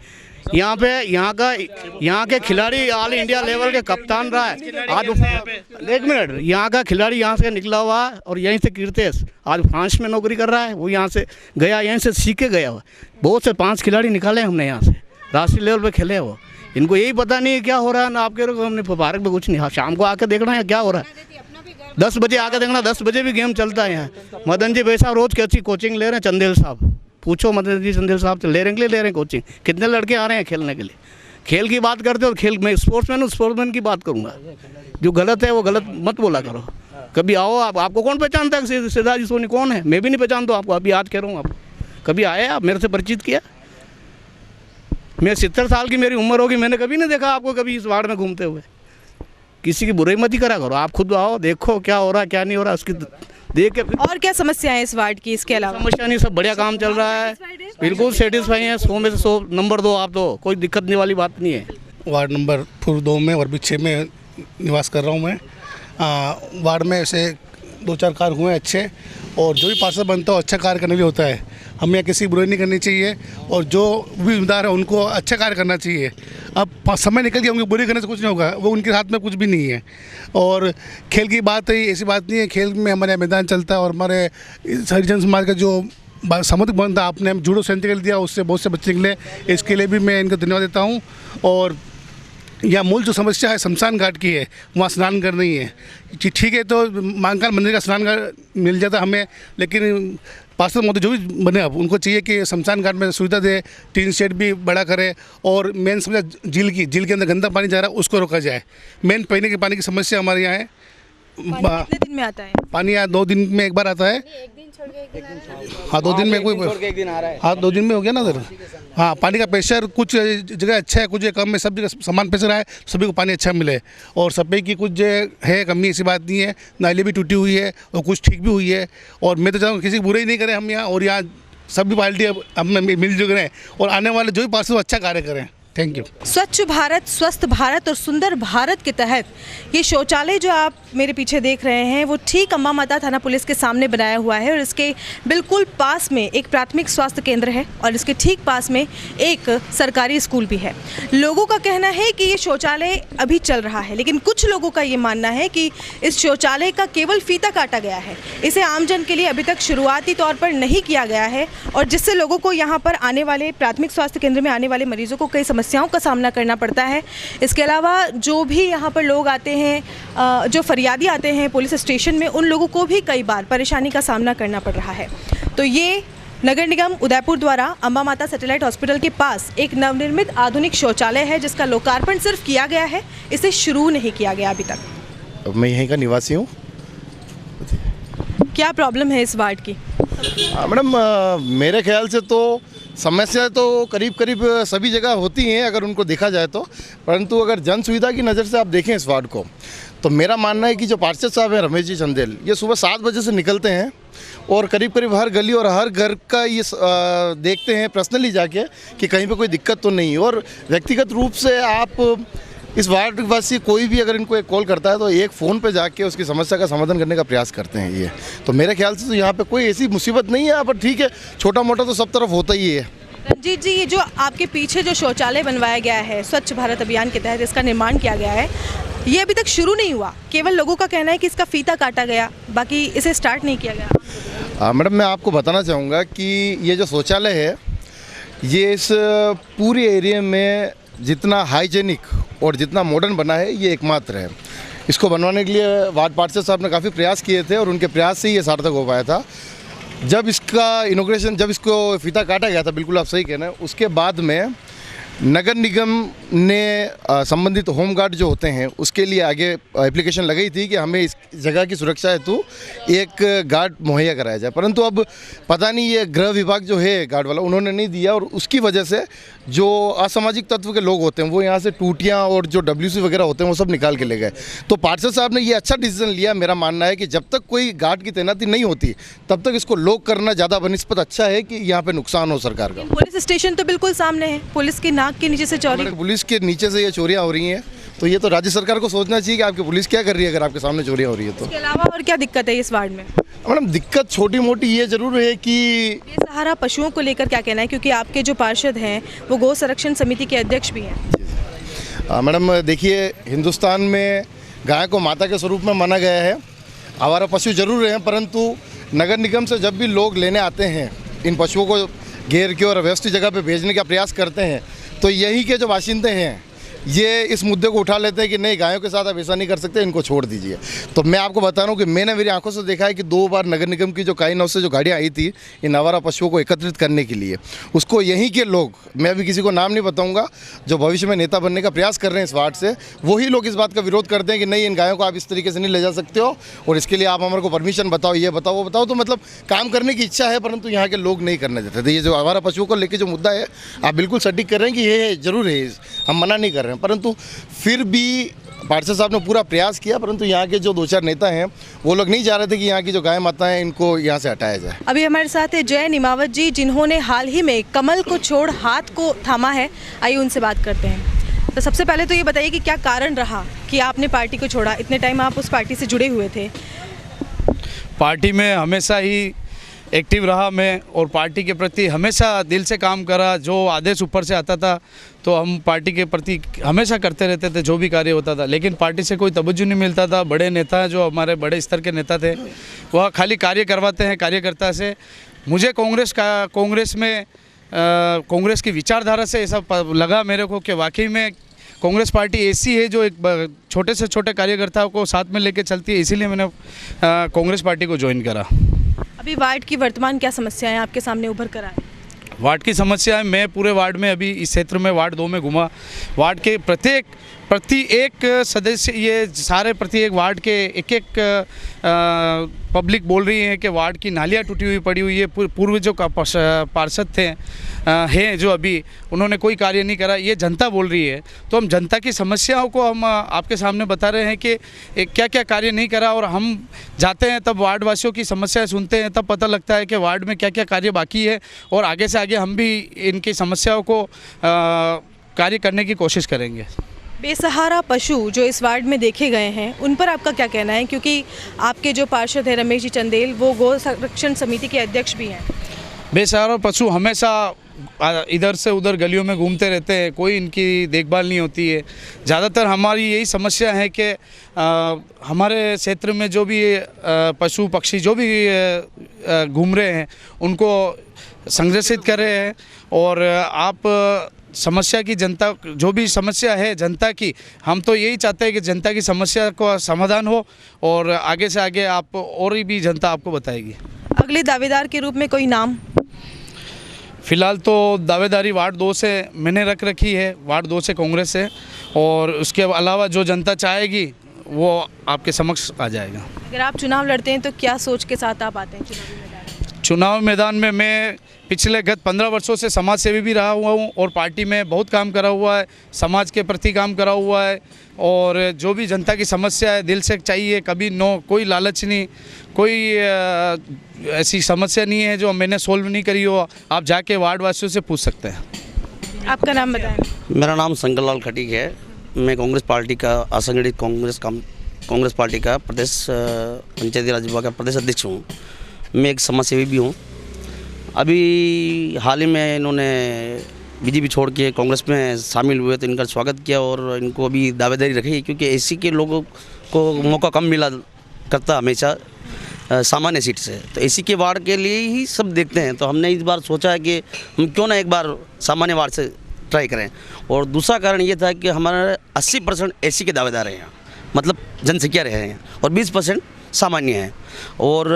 यहाँ पे यहाँ के खिलाड़ी ऑल इंडिया लेवल के कप्तान रहा है आज। एक मिनट, यहाँ का खिलाड़ी यहाँ से निकला हुआ और यहीं से कीर्तेश आज फ्रांस में नौकरी कर रहा है, वो यहाँ से गया, यहीं से सीख के गया हुआ। बहुत से 5 खिलाड़ी निकाले हमने यहाँ से, राष्ट्रीय लेवल पे खेले वो। इनको यही पता नहीं है क्या हो रहा है ना। आप कह रहे हो हमने पार्क में कुछ नहीं, हाँ शाम को आके देखना है क्या हो रहा है। 10 बजे आके देखना, 10 बजे भी गेम चलता है यहाँ। मदन जी वैसा रोज की अच्छी कोचिंग ले रहे हैं, चंदेल साहब पूछो मदन जी, चंदेल साहब से ले रहे हैं कोचिंग। कितने लड़के आ रहे हैं खेलने के लिए। खेल की बात करते हो, खेल मैं स्पोर्ट्समैन हूँ, स्पोर्ट्समैन की बात करूँगा। जो गलत है वो गलत मत बोला करो। कभी आओ, आपको कौन पहचानता है सिद्धार्थ जी सोनी कौन है? मैं भी नहीं पहचानता हूँ आपको, अभी आज कह रहा हूँ आपको। कभी आए आप मेरे से परिचित किया? मैं 70 साल की मेरी उम्र होगी, मैंने कभी नहीं देखा आपको कभी इस वार्ड में घूमते हुए। किसी की बुराई मत ही करा करो, आप खुद आओ, देखो क्या हो रहा है क्या नहीं हो रहा, उसकी देख के। और क्या समस्याएं इस वार्ड की इसके अलावा? समस्या नहीं, सब बढ़िया काम चल रहा है, बिल्कुल सेटिस्फाई है। 100 में से 100 नंबर 2 आप, तो कोई दिक्कत नहीं वाली बात नहीं है। वार्ड नंबर 2 में और भी 6 में निवास कर रहा हूँ मैं। वार्ड में ऐसे 2-4 कार्य हुए हैं अच्छे, और जो भी पार्षद बनता है अच्छा कार्य करना भी होता है। हमें यहाँ किसी की बुराई नहीं करनी चाहिए, और जो भी उम्मीदवार है उनको अच्छा कार्य करना चाहिए। अब समय निकल गया, उनकी बुराई करने से कुछ नहीं होगा, वो उनके हाथ में कुछ भी नहीं है। और खेल की बात है, ऐसी बात नहीं है, खेल में हमारे मैदान चलता है, और हमारे हरिजन समाज का जो सामुदायिक बंद था, आपने जूडो सेंटर दिया, उससे बहुत से बच्चे निकले, इसके लिए भी मैं इनको धन्यवाद देता हूँ। और यहाँ मूल जो समस्या है शमशान घाट की है, वहाँ स्नान कर नहीं है। ठीक है, तो महाकाल मंदिर का स्नान घाट मिल जाता हमें, लेकिन पार्षद महोदय जो भी बने अब उनको चाहिए कि शमशान घाट में सुविधा दे, टीन शेड भी बड़ा करे, और मेन समस्या झील के अंदर गंदा पानी जा रहा है उसको रोका जाए। मेन पीने के पानी की समस्या हमारे यहाँ है। कितने दिन में आता है पानी? यहाँ 2 दिन में एक बार आता है। हाँ 2 दिन में कोई, हाँ 2 दिन में हो गया ना सर। हाँ पानी का प्रेशर कुछ जगह अच्छा है, कुछ जगह कम है, सब जगह समान प्रेशर है, सभी को पानी अच्छा मिले। और सफाई की कुछ है कमी, ऐसी बात नहीं है। नाली भी टूटी हुई है और कुछ ठीक भी हुई है। और मैं तो चाहूँ किसी की बुराई नहीं करें हम यहाँ, और यहाँ सभी पार्टी हम मिलजुल रहे हैं, और आने वाले जो भी पार्षद अच्छा कार्य करें। Thank you. स्वच्छ भारत, स्वस्थ भारत और सुंदर भारत के तहत ये शौचालय जो आप मेरे पीछे देख रहे हैं वो ठीक अम्बा माता थाना पुलिस के सामने बनाया हुआ है, और इसके बिल्कुल पास में एक प्राथमिक स्वास्थ्य केंद्र है, और इसके ठीक पास में एक सरकारी स्कूल भी है। लोगों का कहना है कि ये शौचालय अभी चल रहा है, लेकिन कुछ लोगों का ये मानना है कि इस शौचालय का केवल फीता काटा गया है, इसे आमजन के लिए अभी तक शुरुआती तौर पर नहीं किया गया है, और जिससे लोगों को यहाँ पर आने वाले प्राथमिक स्वास्थ्य केंद्र में आने वाले मरीजों को कई समस्याओं का सामना करना पड़ता है। इसके अलावा जो भी यहाँ पर लोग आते हैं, जो फरियादी आते हैं पुलिस स्टेशन में, उन लोगों को भी कई बार परेशानी का सामना करना पड़ रहा है। तो ये नगर निगम उदयपुर द्वारा अम्बा माता सैटेलाइट हॉस्पिटल के पास एक नवनिर्मित आधुनिक शौचालय है, जिसका लोकार्पण सिर्फ किया गया है, इसे शुरू नहीं किया गया अभी तक। मैं यहीं का निवासी हूँ। क्या प्रॉब्लम है इस वार्ड की? मैडम मेरे ख्याल से तो समस्या तो करीब करीब सभी जगह होती हैं अगर उनको देखा जाए तो, परंतु अगर जन सुविधा की नज़र से आप देखें इस वार्ड को, तो मेरा मानना है कि जो पार्षद साहब हैं रमेश जी चंदेल, ये सुबह 7 बजे से निकलते हैं और करीब करीब हर गली और हर घर का ये देखते हैं पर्सनली जाके कि कहीं पे कोई दिक्कत तो नहीं। और व्यक्तिगत रूप से आप इस वार्ड वासी कोई भी अगर इनको एक कॉल करता है तो एक फ़ोन पे जाके उसकी समस्या का समाधान करने का प्रयास करते हैं ये। तो मेरे ख्याल से तो यहाँ पे कोई ऐसी मुसीबत नहीं है यहाँ पर। ठीक है, छोटा मोटा तो सब तरफ होता ही है। रंजीत जी, ये जो आपके पीछे जो शौचालय बनवाया गया है स्वच्छ भारत अभियान के तहत इसका निर्माण किया गया है, ये अभी तक शुरू नहीं हुआ। केवल लोगों का कहना है कि इसका फीता काटा गया, बाकी इसे स्टार्ट नहीं किया गया। मैडम मैं आपको बताना चाहूँगा कि ये जो शौचालय है ये इस पूरे एरिया में जितना हाइजेनिक और जितना मॉडर्न बना है ये एकमात्र है। इसको बनवाने के लिए वार्ड पार्षद साहब ने काफ़ी प्रयास किए थे और उनके प्रयास से ही ये सार्थक हो पाया था। जब इसका इनॉग्रेशन, जब इसको फीता काटा गया था, बिल्कुल आप सही कहना है, उसके बाद में नगर निगम ने संबंधित होमगार्ड जो होते हैं उसके लिए आगे एप्लीकेशन लगाई थी कि हमें इस जगह की सुरक्षा हेतु एक गार्ड मुहैया कराया जाए, परंतु अब पता नहीं ये गृह विभाग जो है गार्ड वाला उन्होंने नहीं दिया, और उसकी वजह से जो असामाजिक तत्व के लोग होते हैं वो यहाँ से टूटियाँ और जो WC वगैरह होते हैं वो सब निकाल के ले गए। तो पार्षद साहब ने ये अच्छा डिसीजन लिया। मेरा मानना है कि जब तक कोई गार्ड की तैनाती नहीं होती तब तक इसको लॉक करना ज़्यादा बनिस्पत अच्छा है कि यहाँ पे नुकसान हो सरकार का। पुलिस स्टेशन तो बिल्कुल सामने है, पुलिस की नाक के नीचे से चोरी, पुलिस के नीचे से ये चोरियाँ हो रही हैं, तो ये तो राज्य सरकार को सोचना चाहिए कि आपकी पुलिस क्या कर रही है अगर आपके सामने चोरियाँ हो रही है तो। इसके अलावा और क्या दिक्कत है इस वार्ड में? मैडम दिक्कत छोटी मोटी ये जरूर है कि बेसहारा पशुओं को लेकर क्या कहना है, क्योंकि आपके जो पार्षद हैं वो गौ संरक्षण समिति के अध्यक्ष भी हैं। मैडम देखिए, हिंदुस्तान में गाय को माता के स्वरूप में माना गया है। आवारा पशु जरूर हैं, परंतु नगर निगम से जब भी लोग लेने आते हैं इन पशुओं को घेर के और व्यवस्थित जगह पे भेजने का प्रयास करते हैं, तो यही के जो बाशिंदे हैं ये इस मुद्दे को उठा लेते हैं कि नहीं, गायों के साथ आप ऐसा नहीं कर सकते, इनको छोड़ दीजिए। तो मैं आपको बता रहा हूँ कि मैंने मेरी आंखों से देखा है कि 2 बार नगर निगम की जो काइन हाउस से जो गाड़ियाँ आई थी इन आवारा पशुओं को एकत्रित करने के लिए, उसको यहीं के लोग, मैं अभी किसी को नाम नहीं बताऊँगा, जो भविष्य में नेता बनने का प्रयास कर रहे हैं इस वार्ड से, वही लोग इस बात का विरोध करते हैं कि नहीं, इन गायों को आप इस तरीके से नहीं ले जा सकते हो और इसके लिए आप हमारे को परमिशन बताओ, ये बताओ, वो बताओ। तो मतलब काम करने की इच्छा है, परंतु यहाँ के लोग नहीं करने देते। तो ये जो आवारा पशुओं को लेकर जो मुद्दा है, आप बिल्कुल सटीक कर रहे हैं कि ये जरूर है, हम मना नहीं कर रहे हैं, परंतु फिर भी पार्षद साहब ने पूरा प्रयास किया, परंतु यहाँ के जो 2-4 नेता हैं वो लोग नहीं चाह रहे थे कि यहाँ की जो गाय माता हैं इनको यहाँ से हटाया जाए। अभी हमारे साथ है जय निमावत जी, जिन्होंने हाल ही में कमल को छोड़ हाथ को थामा है। आइए उनसे बात करते हैं। तो सबसे पहले तो ये बताइए कि क्या कारण रहा कि आपने पार्टी को छोड़ा? इतने टाइम आप उस पार्टी से जुड़े हुए थे। पार्टी में हमेशा ही एक्टिव रहा मैं, और पार्टी के प्रति हमेशा दिल से काम करा। जो आदेश ऊपर से आता था तो हम पार्टी के प्रति हमेशा करते रहते थे, जो भी कार्य होता था, लेकिन पार्टी से कोई तवज्जो नहीं मिलता था। बड़े नेता, जो हमारे बड़े स्तर के नेता थे, वह खाली कार्य करवाते हैं कार्यकर्ता से। मुझे कांग्रेस में कांग्रेस की विचारधारा से ऐसा लगा मेरे को कि वाकई में कांग्रेस पार्टी ऐसी है जो एक छोटे से छोटे कार्यकर्ताओं को साथ में लेके चलती है, इसीलिए मैंने कांग्रेस पार्टी को ज्वाइन करा। अभी वार्ड की वर्तमान क्या समस्याएं आपके सामने उभर कर आई? वार्ड की समस्या है, मैं पूरे वार्ड में अभी इस क्षेत्र में वार्ड 2 में घूमा। वार्ड के प्रति एक सदस्य, ये सारे प्रति एक वार्ड के एक पब्लिक बोल रही है कि वार्ड की नालियाँ टूटी हुई पड़ी हुई है। पूर्व जो पार्षद थे हैं जो अभी, उन्होंने कोई कार्य नहीं करा, ये जनता बोल रही है। तो हम जनता की समस्याओं को हम आपके सामने बता रहे हैं कि क्या क्या कार्य नहीं करा, और हम जाते हैं तब वार्ड वासियों की समस्याएं सुनते हैं, तब पता लगता है कि वार्ड में क्या क्या कार्य बाकी है, और आगे से आगे हम भी इनकी समस्याओं को कार्य करने की कोशिश करेंगे। बेसहारा पशु जो इस वार्ड में देखे गए हैं, उन पर आपका क्या कहना है? क्योंकि आपके जो पार्षद है रमेश जी चंदेल, वो गौ संरक्षण समिति के अध्यक्ष भी हैं। बेसहारा पशु हमेशा इधर से उधर गलियों में घूमते रहते हैं, कोई इनकी देखभाल नहीं होती है। ज़्यादातर हमारी यही समस्या है कि हमारे क्षेत्र में जो भी पशु पक्षी जो भी घूम रहे हैं उनको संरक्षित कर रहे हैं, और आप समस्या की, जनता जो भी समस्या है जनता की, हम तो यही चाहते हैं कि जनता की समस्या का समाधान हो, और आगे से आगे आप और भी जनता आपको बताएगी। अगले दावेदार के रूप में कोई नाम? फ़िलहाल तो दावेदारी वार्ड 2 से मैंने रख रखी है, वार्ड 2 से कांग्रेस है, और उसके अलावा जो जनता चाहेगी वो आपके समक्ष आ जाएगा। अगर आप चुनाव लड़ते हैं तो क्या सोच के साथ आप आते हैं चुनाव मैदान में? मैं पिछले गत 15 वर्षों से समाज सेवी भी रहा हुआ हूँ, और पार्टी में बहुत काम करा हुआ है, समाज के प्रति काम करा हुआ है, और जो भी जनता की समस्या है दिल से चाहिए, कभी कोई लालच नहीं, कोई ऐसी समस्या नहीं है जो मैंने सोल्व नहीं करी हो। आप जाके वार्ड वासियों से पूछ सकते हैं। आपका नाम बताएं। मेरा नाम शंकरलाल खटीक है। मैं कांग्रेस पार्टी का असंगठित कांग्रेस पार्टी का प्रदेश पंचायती राज विभाग का प्रदेश अध्यक्ष हूँ। मैं एक समाज सेवी भी हूँ। अभी हाल ही में इन्होंने बीजेपी छोड़ के कांग्रेस में शामिल हुए, तो इनका स्वागत किया, और इनको अभी दावेदारी रखी, क्योंकि एसी के लोगों को मौका कम मिला करता हमेशा सामान्य सीट से, तो एसी के वार्ड के लिए ही सब देखते हैं। तो हमने इस बार सोचा है कि हम क्यों ना एक बार सामान्य वार्ड से ट्राई करें। और दूसरा कारण ये था कि हमारे 80% एसी के दावेदार हैं यहाँ, मतलब जनसंख्या रहे हैं, और 20% सामान्य हैं। और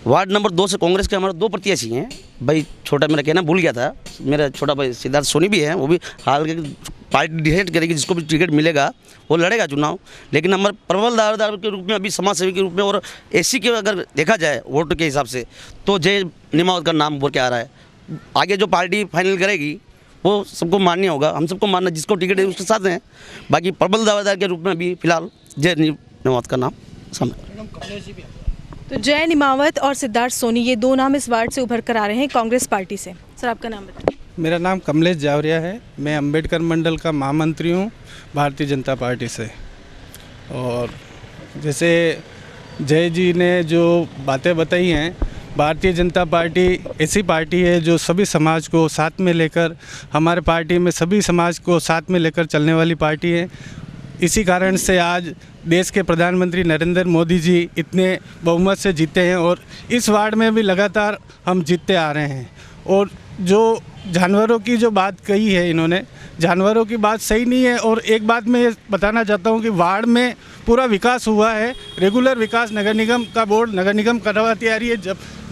वार्ड नंबर 2 से कांग्रेस के हमारे 2 प्रत्याशी हैं। भाई छोटा मेरा कहना भूल गया था, मेरा छोटा भाई सिद्धार्थ सोनी भी है, वो भी हाल के पार्टी डिसाइड करेगी, जिसको भी टिकट मिलेगा वो लड़ेगा चुनाव। लेकिन हमारे प्रबल दावेदार के रूप में, अभी समाज सेवी के रूप में और एससी के अगर देखा जाए वोट के हिसाब से, तो जय निमावत का नाम बोल के आ रहा है। आगे जो पार्टी फाइनल करेगी वो सबको मान्य होगा, हम सबको मानना, जिसको टिकट है उसके साथ हैं। बाकी प्रबल दावेदार के रूप में अभी फिलहाल जय निमावत का नाम सामने। तो जय निमावत और सिद्धार्थ सोनी, ये 2 नाम इस वार्ड से उभर कर आ रहे हैं कांग्रेस पार्टी से। सर आपका नाम बताइए। मेरा नाम कमलेश जावरिया है, मैं अंबेडकर मंडल का महामंत्री हूँ भारतीय जनता पार्टी से। और जैसे जय जी ने जो बातें बताई हैं, भारतीय जनता पार्टी ऐसी पार्टी है जो सभी समाज को साथ में लेकर, हमारे पार्टी में सभी समाज को साथ में लेकर चलने वाली पार्टी है। इसी कारण से आज देश के प्रधानमंत्री नरेंद्र मोदी जी इतने बहुमत से जीते हैं और इस वार्ड में भी लगातार हम जीतते आ रहे हैं। और जो जानवरों की जो बात कही है इन्होंने, जानवरों की बात सही नहीं है। और एक बात मैं ये बताना चाहता हूँ कि वार्ड में पूरा विकास हुआ है, रेगुलर विकास नगर निगम का बोर्ड, नगर निगम करवाती आ रही है।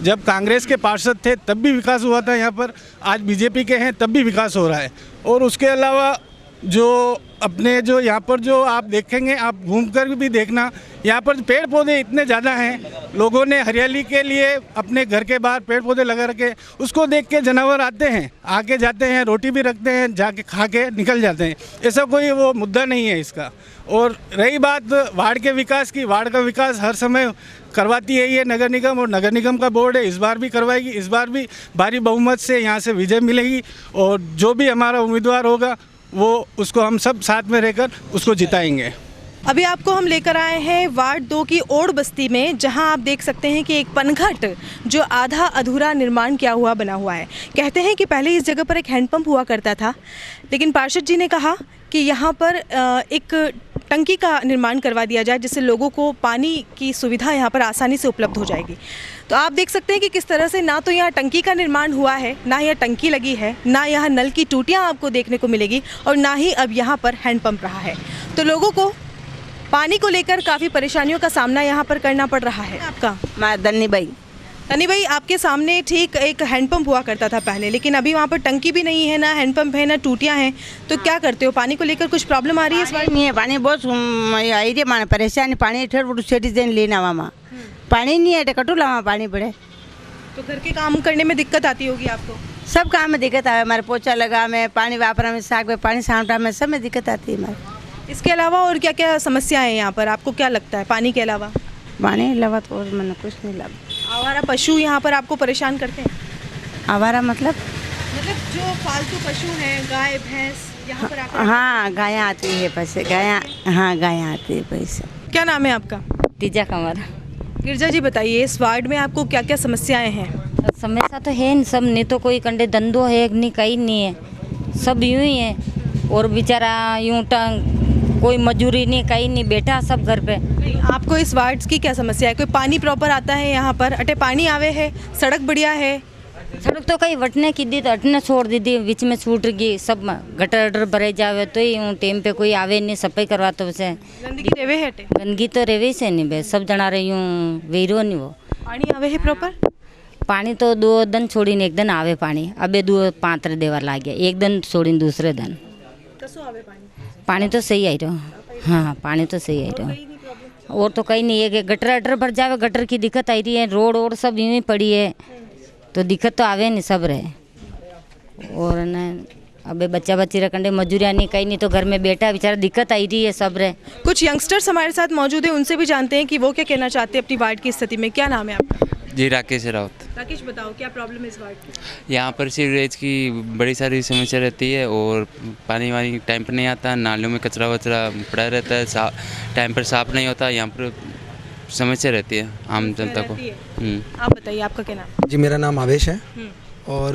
जब कांग्रेस के पार्षद थे तब भी विकास हुआ था यहाँ पर, आज बीजेपी के हैं तब भी विकास हो रहा है। और उसके अलावा जो अपने जो यहाँ पर जो आप देखेंगे, आप घूमकर भी देखना, यहाँ पर पेड़ पौधे इतने ज़्यादा हैं, लोगों ने हरियाली के लिए अपने घर के बाहर पेड़ पौधे लगा रखे, उसको देख के जानवर आते हैं, आके जाते हैं, रोटी भी रखते हैं, जाके खा के निकल जाते हैं। ऐसा कोई वो मुद्दा नहीं है इसका। और रही बात वार्ड के विकास की, वार्ड का विकास हर समय करवाती है ये नगर निगम, और नगर निगम का बोर्ड है, इस बार भी करवाएगी, इस बार भी भारी बहुमत से यहाँ से विजय मिलेगी। और जो भी हमारा उम्मीदवार होगा वो उसको हम सब साथ में रहकर उसको जिताएंगे। अभी आपको हम लेकर आए हैं वार्ड 2 की ओड़ बस्ती में, जहां आप देख सकते हैं कि एक पनघट जो आधा अधूरा निर्माण किया हुआ बना हुआ है। कहते हैं कि पहले इस जगह पर एक हैंडपंप हुआ करता था, लेकिन पार्षद जी ने कहा कि यहाँ पर एक टंकी का निर्माण करवा दिया जाए, जिससे लोगों को पानी की सुविधा यहाँ पर आसानी से उपलब्ध हो जाएगी। तो आप देख सकते हैं कि किस तरह से ना तो यहाँ टंकी का निर्माण हुआ है, ना यहाँ टंकी लगी है, ना यहाँ नल की टूटियाँ आपको देखने को मिलेगी, और ना ही अब यहाँ पर हैंडपंप रहा है। तो लोगों को पानी को लेकर काफ़ी परेशानियों का सामना यहाँ पर करना पड़ रहा है। आपका मैं दन्नी भाई, आपके सामने ठीक एक हैंडपंप हुआ करता था पहले, लेकिन अभी वहाँ पर टंकी भी नहीं है, ना हैंडपंप है, ना टूटियाँ हैं। तो क्या करते हो, पानी को लेकर कुछ प्रॉब्लम आ रही है इस बार? नहीं है पानी, बहुत आई रे माने परेशानी, पानी ठेर बुढ़ सिटीजन लेना वहाँ पानी नहीं है, कटू लावा पानी पड़े। तो घर के काम करने में दिक्कत आती होगी आपको? सब काम में दिक्कत आए, हमारे पोछा लगा में, पानी वापरा में, साग में पानी सामटा में, सब में दिक्कत आती है हमारे। इसके अलावा और क्या क्या समस्या है यहाँ पर, आपको क्या लगता है पानी के अलावा? पानी अलावा तो और मैंने कुछ नहीं लगा। आवारा पशु यहाँ पर आपको परेशान करते हैं? आवारा मतलब जो फालतू पशु हैं, गाय भैंस यहाँ पर आकर? हाँ गाय आती है पैसे, गाय आती है पैसे। क्या नाम है आपका? तीजा कंवर। गिरजा जी बताइए, इस वार्ड में आपको क्या क्या समस्याएं हैं? समस्या तो है सब, नहीं तो कोई कंडे धंधो है नहीं, कहीं नहीं है, सब यूं ही है। और बेचारा यूं कोई मजूरी नहीं, कहीं नहीं, बैठा सब घर पे। आपको इस वार्ड की क्या समस्या है? कोई पानी प्रॉपर आता है यहाँ पर? अटे पानी आवे है, सड़क बढ़िया है? सड़क तो कहीं वटने की दी तो अटने छोड़ दी थी, बीच में छूट गई, सब गटर भरे जावे तो ही टाइम पे कोई आवे नहीं, सफाई करवा तो उसे गंदगी रेवे है? गंदगी तो रेवे से नहीं बे, सब जना रही हूँ वेरो नहीं। वो पानी आवे है प्रॉपर? पानी तो 2 दिन छोड़ी ने 1 दिन आवे पानी, अबे 2-5 देवर लाग गया, 1 दिन छोड़ी दूसरे दिन। आवे पानी तो सही आई रहो, हाँ पानी तो सही आई रहो। और तो कहीं नहीं है कि गटर भर जावे, गटर की दिक्कत आई रही है, रोड सब यूँ ही पड़ी है, तो दिक्कत तो आवे नहीं, सब रहे। और न अबे बच्चा बच्ची रखंडे मजूरिया नहीं, कहीं नहीं, तो घर में बेटा बेचारा दिक्कत आई रही है, सब रहे। कुछ यंगस्टर्स हमारे साथ मौजूद हैं, उनसे भी जानते हैं कि वो क्या कहना चाहते हैं अपनी वार्ड की स्थिति में। क्या नाम है आपका? जी राकेश राउत। राकेश बताओ, क्या प्रॉब्लम है इस वार्ड की? यहाँ पर सीवरेज की बड़ी सारी समस्या रहती है, और पानी वानी टाइम पर नहीं आता, नालियों में कचरा वचरा पड़ा रहता है, टाइम पर साफ नहीं होता, यहाँ पर समस्या रहती है आम जनता को। आप बताइए, आपका क्या नाम? जी मेरा नाम आवेश है। और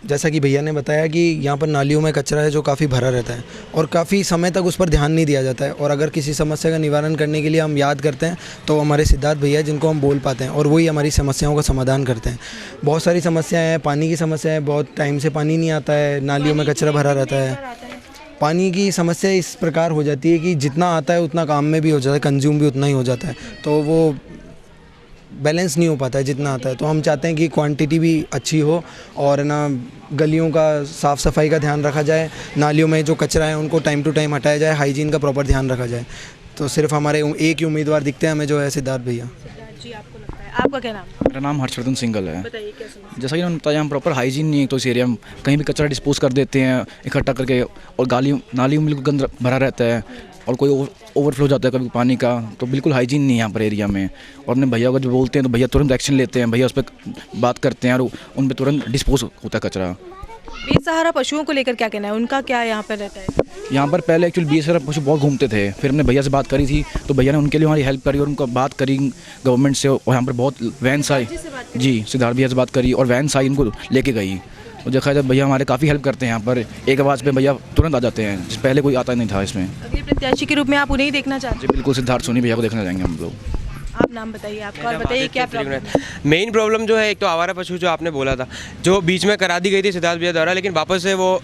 जैसा कि भैया ने बताया कि यहाँ पर नालियों में कचरा है जो काफ़ी भरा रहता है और काफ़ी समय तक उस पर ध्यान नहीं दिया जाता है। और अगर किसी समस्या का निवारण करने के लिए हम याद करते हैं तो हमारे सिद्धार्थ भैया जिनको हम बोल पाते हैं, और वही हमारी समस्याओं का समाधान करते हैं। बहुत सारी समस्याएं हैं, पानी की समस्या है, बहुत टाइम से पानी नहीं आता है, नालियों में कचरा भरा रहता है। पानी की समस्या इस प्रकार हो जाती है कि जितना आता है उतना काम में भी हो जाता है, कंज्यूम भी उतना ही हो जाता है, तो वो बैलेंस नहीं हो पाता है जितना आता है। तो हम चाहते हैं कि क्वांटिटी भी अच्छी हो और ना गलियों का साफ़ सफाई का ध्यान रखा जाए, नालियों में जो कचरा है उनको टाइम टू टाइम हटाया जाए, हाइजीन का प्रॉपर ध्यान रखा जाए। तो सिर्फ हमारे एक ही उम्मीदवार दिखते हैं हमें, जो है सिद्धार्थ भैया। जी, आपको लगता है? आपका क्या नाम? मेरा नाम हर्षवर्धन सिंगल है। बताइए क्या समस्या? जैसा कि उन्होंने बताया, हम प्रॉपर हाइजीन नहीं है, तो इस एरिया में कहीं भी कचरा डिस्पोज कर देते हैं इकट्ठा करके, और नालियों में बिल्कुल गंद भरा रहता है, और कोई ओवरफ्लो जाता है कभी पानी का, तो बिल्कुल हाइजीन नहीं है यहाँ पर एरिया में। और अपने भैया को जब बोलते हैं तो भैया तुरंत एक्शन लेते हैं, भैया उस पर बात करते हैं और उन पर तुरंत डिस्पोज होता है कचरा। बेसहारा पशुओं को लेकर क्या कहना है, उनका क्या यहाँ पर रहता है? यहाँ पर पहले एक्चुअली बेसहारा पशु बहुत घूमते थे, फिर हमने भैया से बात करी थी, तो भैया ने उनके लिए हमारी हेल्प करी और उनका बात करी गवर्नमेंट से, और यहाँ पर बहुत वैन्स आई। जी, सिद्धार्थ भैया से बात करी और वैन्स आई, इनको लेके गई। और देखा जाए भैया हमारे काफ़ी हेल्प करते हैं यहाँ पर, एक आवाज़ पे भैया तुरंत आ जाते हैं, जिस पहले कोई आता नहीं था इसमें। अगले प्रत्याशी के रूप में आप उन्हें ही देखना चाहते हैं? जी बिल्कुल, सिद्धार्थ सोनी भैया को देखना चाहेंगे हम लोग। आप नाम बताइए आपका और बताइए क्या प्रॉब्लम है? मेन प्रॉब्लम जो है, एक तो आवारा पशु जो आपने बोला था, जो बीच में करा दी गई थी सिद्धार्थ भैया द्वारा, लेकिन वापस से वो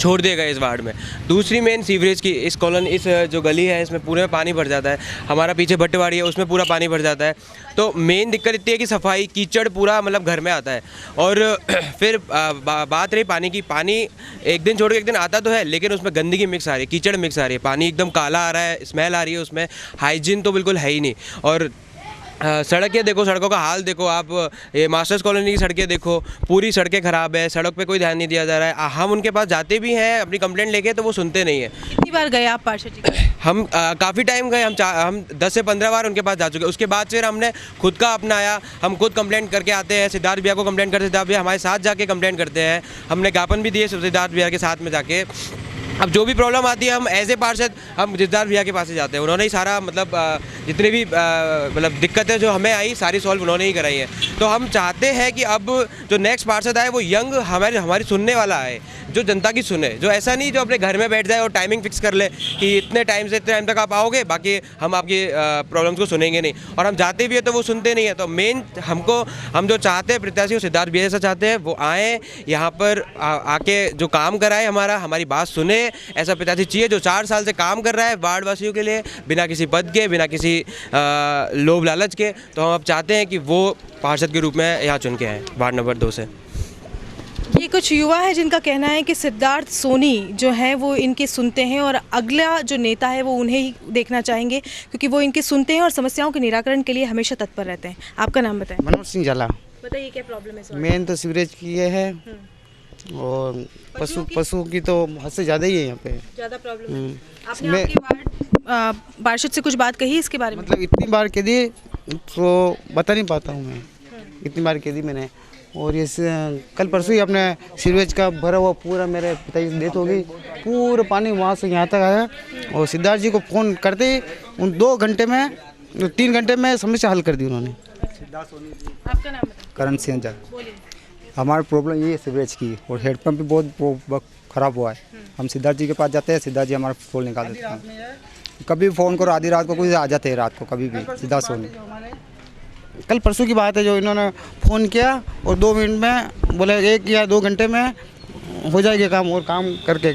छोड़ दिए गए इस वार्ड में। दूसरी मेन सीवरेज की, इस कॉलोनी, इस जो गली है इसमें पूरे में पानी भर जाता है। हमारा पीछे भट्टवाड़ी है, उसमें पूरा पानी भर जाता है। तो मेन दिक्कत इतनी है कि सफाई, कीचड़ पूरा मतलब घर में आता है। और फिर बात रही पानी की, पानी एक दिन छोड़ के एक दिन आता तो है, लेकिन उसमें गंदगी मिक्स आ रही है, कीचड़ मिक्स आ रही है, पानी एकदम काला आ रहा है, स्मेल आ रही है उसमें, हाइजीन तो बिल्कुल है ही नहीं। और सड़कें देखो, सड़कों का हाल देखो आप, ये मास्टर्स कॉलोनी की सड़कें देखो, पूरी सड़कें ख़राब है, सड़क पे कोई ध्यान नहीं दिया जा रहा है। हम उनके पास जाते भी हैं अपनी कंप्लेंट लेके, तो वो सुनते नहीं है। कितनी बार गए आप पार्षद जी के? हम काफ़ी टाइम गए, हम 10 से 15 बार उनके पास जा चुके। उसके बाद फिर हमने खुद का अपनाया, हम खुद कंप्लेंट करके आते हैं, सिद्धार्थ भैया को कंप्लेंट करते, सिद्धार्थ भैया हमारे साथ जाके कंप्लेंट करते हैं। हमने ज्ञापन भी दिए सिद्धार्थ भैया के साथ में जाके। अब जो भी प्रॉब्लम आती है, हम एज ए पार्षद हम सिद्धार्थ भैया के पास ही जाते हैं। उन्होंने ही सारा मतलब जितनी भी मतलब दिक्कतें जो हमें आई, सारी सॉल्व उन्होंने ही कराई है। तो हम चाहते हैं कि अब जो नेक्स्ट पार्षद आए वो यंग, हमारी सुनने वाला आए, जो जनता की सुने, जो ऐसा नहीं जो अपने घर में बैठ जाए और टाइमिंग फिक्स कर ले कि इतने टाइम से इतने टाइम तक आप आओगे, बाकी हम आपकी प्रॉब्लम्स को सुनेंगे नहीं। और हम जाते भी हैं तो वो सुनते नहीं है। तो मेन हम जो चाहते हैं प्रत्याशी, वो सिद्धार्थ भैया जैसा चाहते हैं, वो आएँ यहाँ पर आके जो काम कराए, हमारी बात सुने। ऐसा प्रत्याशी चाहिए जो 4 साल से काम कर रहा है वार्ड वासियों के लिए, बिना किसी पद के, बिना किसी लोभ लालच के। तो हम अब चाहते हैं कि वो पार्षद के रूप में यहाँ चुन के आए वार्ड नंबर 2 से। ये कुछ युवा है जिनका कहना है कि सिद्धार्थ सोनी जो है वो इनके सुनते हैं, और अगला जो नेता है वो उन्हें ही देखना चाहेंगे, क्योंकि वो इनके सुनते हैं और समस्याओं के निराकरण के लिए हमेशा तत्पर रहते हैं। आपका नाम बताएं। मनोज सिंह झाला। बताइए क्या प्रॉब्लम है? मेन तो सीवरेज की ये है, और पशु की तो हद से ज़्यादा ही है यहाँ पे, ज़्यादा प्रॉब्लम है। आपने आपके वार्ड पार्षद से कुछ बात कही इसके बारे में? मतलब इतनी बार कह दी तो बता नहीं पाता हूँ मैं, इतनी बार कह दी मैंने। और ये कल परसों ही अपने सीवरेज का भरा हुआ पूरा, मेरे पिताजी की डेथ हो गई, पूरा पानी वहाँ से यहाँ तक आया। और सिद्धार्थ जी को फ़ोन करते ही उन 2 घंटे में, 3 घंटे में समस्या हल कर दी उन्होंने। आपका नाम बताएं। करण सिंह जा। हमारी प्रॉब्लम ये है सीवरेज की, और हेडपम्प भी बहुत ख़राब हुआ है। हम सिद्धार्थ जी के पास जाते हैं, सिद्धार्थ जी हमारा फूल निकाल देते हैं। कभी फ़ोन करो आधी रात को, कोई आ जाते हैं रात को, कभी भी सिद्धार्थ सोनी। कल परसों की बात है जो इन्होंने फ़ोन किया, और 2 मिनट में बोले 1 या 2 घंटे में हो जाएगा काम, और काम करके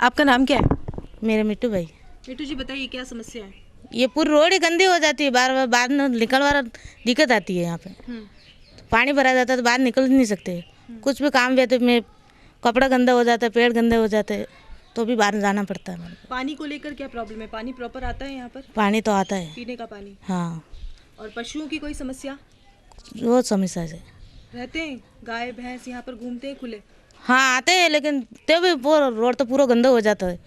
आपका नाम क्या है? मेरा मिट्टू भाई। मिट्टू जी बताइए क्या समस्या है? ये पूरी रोड ही गंदी हो जाती है, बार बार बाद में निकलवा दिक्कत आती है। यहाँ पे पानी भरा जाता है तो बाहर निकल नहीं सकते। कुछ भी काम भी है तो मैं कपड़ा गंदा हो जाता है, पेड़ गंदे हो जाते हैं, तो भी बाहर जाना पड़ता है हमें। पानी को लेकर क्या प्रॉब्लम है? पानी प्रॉपर आता है यहाँ पर? पानी तो आता है, पीने का पानी। हाँ। और पशुओं की कोई समस्या? बहुत समस्या है। रहते हैं गाय भैंस यहाँ पर घूमते हैं खुले? हाँ आते हैं, लेकिन तो भी पूरा रोड तो पूरा गंदा हो जाता है।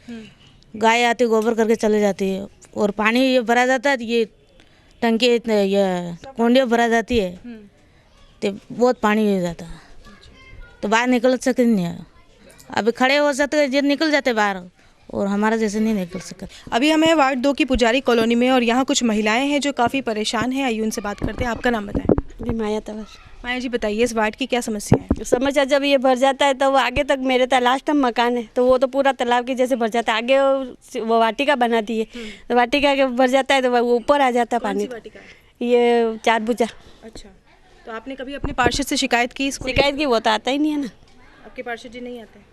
गाय आती गोबर करके चले जाती है, और पानी ये भरा जाता है, ये टंकी ये कोंडिया भरा जाती है, तो बहुत पानी हो जाता है, तो बाहर निकल सकते नहीं है। अभी खड़े हो सकते हैं, निकल जाते बाहर, और हमारा जैसे नहीं निकल सकते। अभी हम हैं वार्ड 2 की पुजारी कॉलोनी में, और यहाँ कुछ महिलाएं हैं जो काफ़ी परेशान हैं। आइए उनसे बात करते हैं। आपका नाम बताएं। जी माया तवर। माया जी बताइए, इस वार्ड की क्या समस्या है? समस्या जब ये भर जाता है तो वो आगे तक मेरे तक लास्ट में मकान है, तो वो तो पूरा तालाब के जैसे भर जाता है। आगे वो वाटिका बना दी है, तो वाटिका के भर जाता है तो वो ऊपर आ जाता है पानी। ये 4 भुजा। अच्छा, तो आपने कभी अपने पार्षद से शिकायत की? शिकायत की, वो तो आता ही नहीं है ना। आपके पार्षद जी नहीं आते?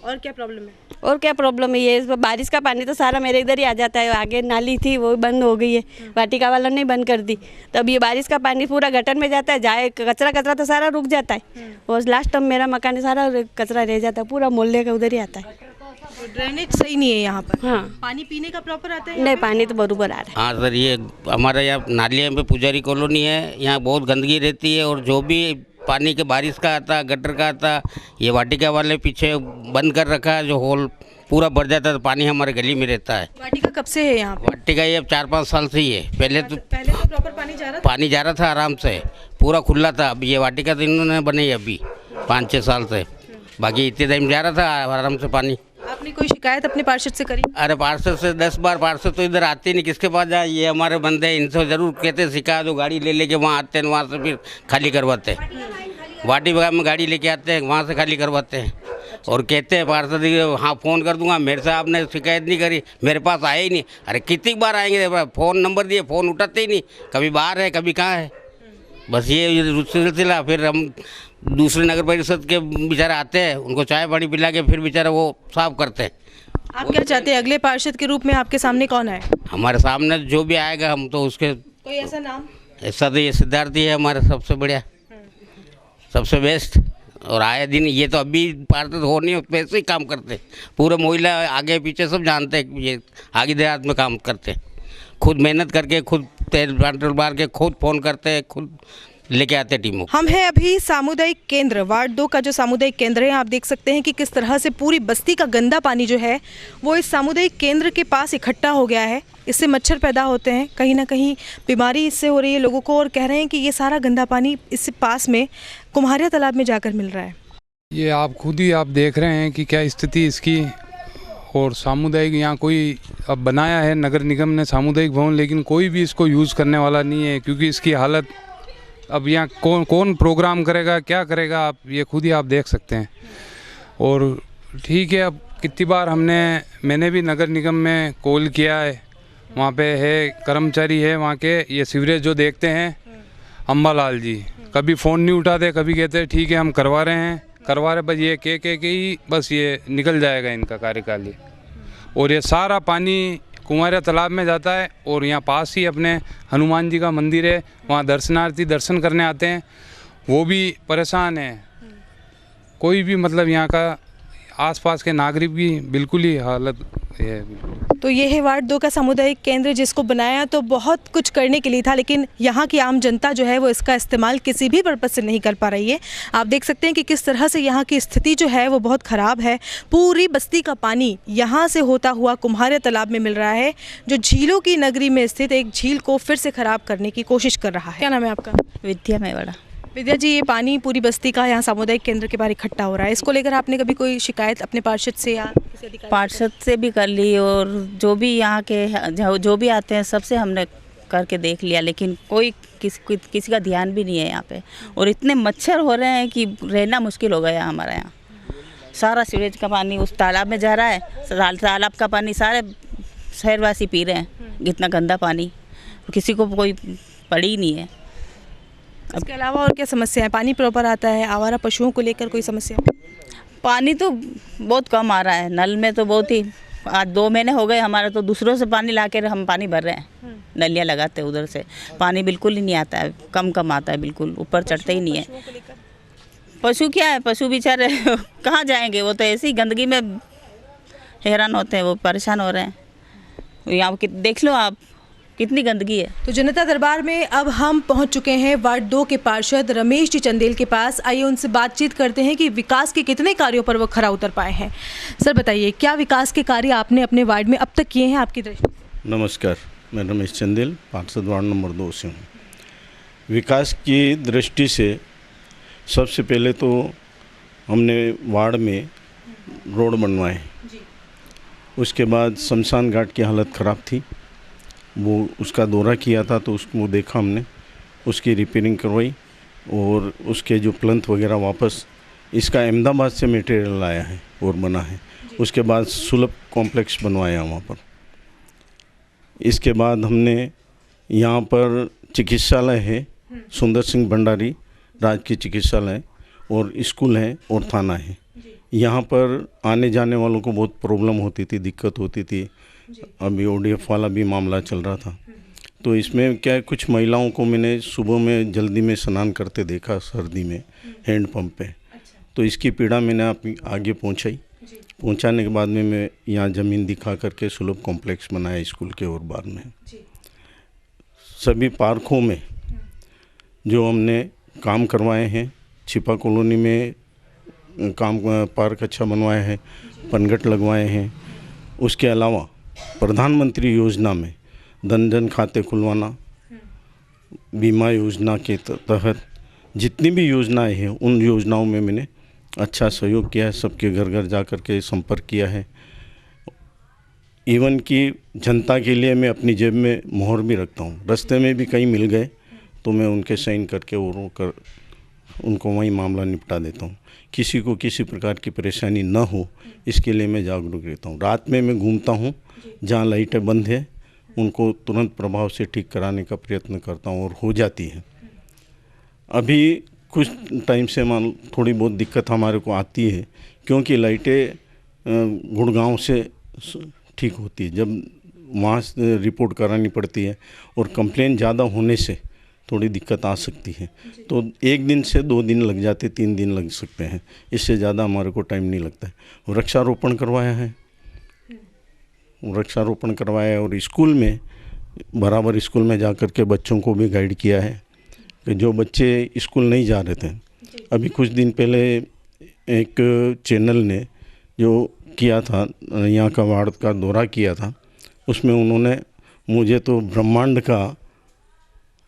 और क्या प्रॉब्लम है? और क्या प्रॉब्लम है, ये बारिश का पानी तो सारा मेरे इधर ही आ जाता है। आगे नाली थी वो बंद हो गई है, वाटिका वाला ने बंद कर दी, तब ये बारिश का पानी पूरा गटर में जाता है, जाए कचरा तो सारा रुक जाता है, और लास्ट में मेरा मकान सारा कचरा रह जाता है, पूरा मोहल्ले का उधर ही आता है। तो ड्रेनेज सही नहीं है यहाँ पर? हाँ। पानी पीने का प्रॉपर आता है? नहीं, पानी तो बराबर आ रहा है। हाँ सर, ये हमारे यहाँ नालिया पे पुजारी कॉलोनी है, यहाँ बहुत गंदगी रहती है, और जो भी पानी के बारिश का आता, गटर का आता, ये वाटिका वाले पीछे बंद कर रखा है, जो होल पूरा भर जाता है, तो पानी हमारे गली में रहता है। वाटिका कब से है यहाँ पर? वाटिका ये अब 4-5 साल से ही है। पहले तो प्रॉपर पानी जा रहा था? पानी जा रहा था आराम से, पूरा खुला था। अब ये वाटिका तो इन्होंने बनाई अभी 5-6 साल से, बाकी इतने टाइम जा रहा था आराम से पानी। आपने कोई शिकायत अपने पार्षद से करी? अरे पार्षद से 10 बार, पार्षद तो इधर आते नहीं, किसके पास जाए? ये हमारे बंदे हैं, इनसे ज़रूर कहते शिकायत, जो गाड़ी ले लेके वहाँ आते हैं, वहाँ से फिर खाली करवाते हैं। वाटी बगैर में गाड़ी लेके आते हैं, वहाँ से खाली करवाते हैं, और कहते हैं पार्षद हाँ फ़ोन कर दूंगा, मेरे से आपने शिकायत नहीं करी, मेरे पास आए ही नहीं। अरे कितनी बार आएंगे, फ़ोन नंबर दिए, फ़ोन उठाते ही नहीं, कभी बाहर है कभी कहाँ है, बस ये सिलसिला। फिर हम दूसरे नगर परिषद के बेचारे आते हैं, उनको चाय पानी पिला के फिर बेचारा वो साफ करते हैं। आप क्या चाहते हैं अगले पार्षद के रूप में आपके सामने कौन आए? हमारे सामने जो भी आएगा हम तो उसके, कोई ऐसा नाम? ऐसा तो ये सिद्धार्थ ही है हमारा सबसे बढ़िया, सबसे बेस्ट। और आए दिन ये तो अभी पार्षद हो नहीं, वैसे ही काम करते, पूरे महिला आगे पीछे सब जानते हैं, ये आगे देहात में काम करते, खुद मेहनत करके, खुद तेल पेट्रोल मार के, खुद फ़ोन करते हैं, खुद लेके आते टीमों। हम हैं अभी सामुदायिक केंद्र वार्ड 2 का जो सामुदायिक केंद्र है। आप देख सकते हैं कि किस तरह से पूरी बस्ती का गंदा पानी जो है वो इस सामुदायिक केंद्र के पास इकट्ठा हो गया है। इससे मच्छर पैदा होते हैं, कहीं ना कहीं बीमारी इससे हो रही है लोगों को, और कह रहे हैं कि ये सारा गंदा पानी इस पास में कुम्हारिया तालाब में जाकर मिल रहा है। ये आप खुद ही आप देख रहे हैं कि क्या स्थिति इसकी। और सामुदायिक यहाँ कोई अब बनाया है नगर निगम ने सामुदायिक भवन, लेकिन कोई भी इसको यूज़ करने वाला नहीं है, क्योंकि इसकी हालत अब यहाँ कौन प्रोग्राम करेगा, क्या करेगा, आप ये खुद ही आप देख सकते हैं। और ठीक है, अब कितनी बार मैंने भी नगर निगम में कॉल किया है, वहाँ पे है कर्मचारी है वहाँ के, ये सीवरेज जो देखते हैं अम्बालाल जी, कभी फ़ोन नहीं उठाते, कभी कहते हैं ठीक है हम करवा रहे हैं, बस ये कह के ही बस ये निकल जाएगा इनका कार्यकाल ही। और ये सारा पानी कुमारिया तालाब में जाता है, और यहाँ पास ही अपने हनुमान जी का मंदिर है, वहाँ दर्शनार्थी दर्शन करने आते हैं, वो भी परेशान है। कोई भी मतलब यहाँ का आसपास के नागरिक की बिल्कुल ही हालत है। तो ये है वार्ड 2 का सामुदायिक केंद्र, जिसको बनाया तो बहुत कुछ करने के लिए था, लेकिन यहाँ की आम जनता जो है वो इसका इस्तेमाल किसी भी पर्पज़ से नहीं कर पा रही है। आप देख सकते हैं कि किस तरह से यहाँ की स्थिति जो है वो बहुत ख़राब है। पूरी बस्ती का पानी यहाँ से होता हुआ कुम्हारिया तालाब में मिल रहा है, जो झीलों की नगरी में स्थित एक झील को फिर से ख़राब करने की कोशिश कर रहा है। क्या नाम है आपका? विद्या मेवाड़ा। विद्या जी, ये पानी पूरी बस्ती का यहाँ सामुदायिक केंद्र के बाहर इकट्ठा हो रहा है, इसको लेकर आपने कभी कोई शिकायत अपने पार्षद से या किसी अधिकारी? पार्षद से भी कर ली, और जो भी यहाँ के जो भी आते हैं सबसे हमने करके देख लिया, लेकिन कोई किसी का ध्यान भी नहीं है यहाँ पे। और इतने मच्छर हो रहे हैं कि रहना मुश्किल हो गया हमारा यहाँ। सारा सीवरेज का पानी उस तालाब में जा रहा है, तालाब का पानी सारे शहरवासी पी रहे हैं, इतना गंदा पानी, किसी को कोई पड़ी ही नहीं है। इसके अलावा और क्या समस्या है? पानी प्रॉपर आता है? आवारा पशुओं को लेकर कोई समस्या? पानी तो बहुत कम आ रहा है, नल में तो बहुत ही, आज 2 महीने हो गए हमारा तो दूसरों से पानी ला कर हम पानी भर रहे हैं, नलियाँ लगाते हैं उधर से, पानी बिल्कुल ही नहीं आता है, कम आता है, बिल्कुल ऊपर चढ़ते ही नहीं है। पशु क्या है, पशु बेचारे कहाँ जाएंगे, वो तो ऐसी गंदगी में हैरान होते हैं, वो परेशान हो रहे हैं। यहाँ देख लो आप कितनी गंदगी है। तो जनता दरबार में अब हम पहुंच चुके हैं वार्ड 2 के पार्षद रमेश जी चंदेल के पास। आइए उनसे बातचीत करते हैं कि विकास के कितने कार्यों पर वो खरा उतर पाए हैं। सर बताइए, क्या विकास के कार्य आपने अपने वार्ड में अब तक किए हैं आपकी दृष्टि से? नमस्कार, मैं रमेश चंदेल, पार्षद वार्ड नंबर 2 से हूँ। विकास की दृष्टि से सबसे पहले तो हमने वार्ड में रोड बनवाए, उसके बाद शमशान घाट की हालत ख़राब थी, वो उसका दौरा किया था तो उसको देखा हमने, उसकी रिपेयरिंग करवाई और उसके जो प्लंथ वगैरह वापस इसका अहमदाबाद से मटेरियल लाया है और बना है। उसके बाद सुलभ कॉम्प्लेक्स बनवाया वहाँ पर। इसके बाद हमने यहाँ पर चिकित्सालय है, सुंदर सिंह भंडारी राजकीय चिकित्सालय, और स्कूल है और थाना है। यहाँ पर आने जाने वालों को बहुत प्रॉब्लम होती थी, दिक्कत होती थी। अभी ODF वाला भी मामला चल रहा था, तो इसमें क्या है, कुछ महिलाओं को मैंने सुबह में जल्दी में स्नान करते देखा सर्दी में हैंड पंप पे। तो इसकी पीड़ा मैंने अपनी आगे पहुंचाने के बाद में मैं यहाँ ज़मीन दिखा करके सुलभ कॉम्प्लेक्स बनाया स्कूल के और बाद में। सभी पार्कों में जो हमने काम करवाए हैं, छिपा कॉलोनी में पार्क अच्छा बनवाया है, पनघट लगवाए हैं। उसके अलावा प्रधानमंत्री योजना में धन जन खाते खुलवाना, बीमा योजना के तहत जितनी भी योजनाएं हैं उन योजनाओं में मैंने अच्छा सहयोग किया है। सबके घर घर जा कर के संपर्क किया है। इवन कि जनता के लिए मैं अपनी जेब में मोहर भी रखता हूँ। रास्ते में भी कहीं मिल गए तो मैं उनके साइन करके और उनको वहीं मामला निपटा देता हूँ। किसी को किसी प्रकार की परेशानी ना हो इसके लिए मैं जागरूक रहता हूँ। रात में मैं घूमता हूँ, जहाँ लाइटें बंद है उनको तुरंत प्रभाव से ठीक कराने का प्रयत्न करता हूँ और हो जाती है। अभी कुछ टाइम से मान थोड़ी बहुत दिक्कत हमारे को आती है, क्योंकि लाइटें गुड़गांव से ठीक होती है, जब वहाँ से रिपोर्ट करानी पड़ती है और कंप्लेन ज़्यादा होने से थोड़ी दिक्कत आ सकती है। तो 1 दिन से 2 दिन लग जाते, 3 दिन लग सकते हैं, इससे ज़्यादा हमारे को टाइम नहीं लगता है। वृक्षारोपण करवाया है, और स्कूल में बराबर स्कूल में जा कर के बच्चों को भी गाइड किया है कि जो बच्चे स्कूल नहीं जा रहे थे। अभी कुछ दिन पहले एक चैनल ने जो किया था, यहाँ का वार्ड का दौरा किया था, उसमें उन्होंने मुझे तो ब्रह्मांड का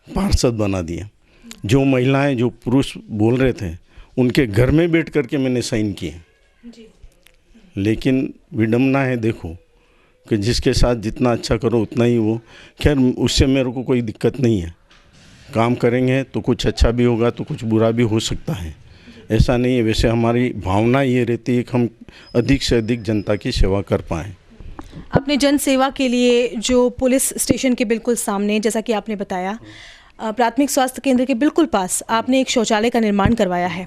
पार्षद बना दिया। जो महिलाएं, जो पुरुष बोल रहे थे उनके घर में बैठ कर के मैंने साइन किए। लेकिन विडम्बना है, देखो कि जिसके साथ जितना अच्छा करो उतना ही वो, खैर उससे मेरे को कोई दिक्कत नहीं है। काम करेंगे तो कुछ अच्छा भी होगा तो कुछ बुरा भी हो सकता है, ऐसा नहीं है। वैसे हमारी भावना ये रहती है कि हम अधिक से अधिक जनता की सेवा कर पाएँ। अपने जन सेवा के लिए जो पुलिस स्टेशन के बिल्कुल सामने, जैसा कि आपने बताया, प्राथमिक स्वास्थ्य केंद्र के बिल्कुल पास आपने एक शौचालय का निर्माण करवाया है।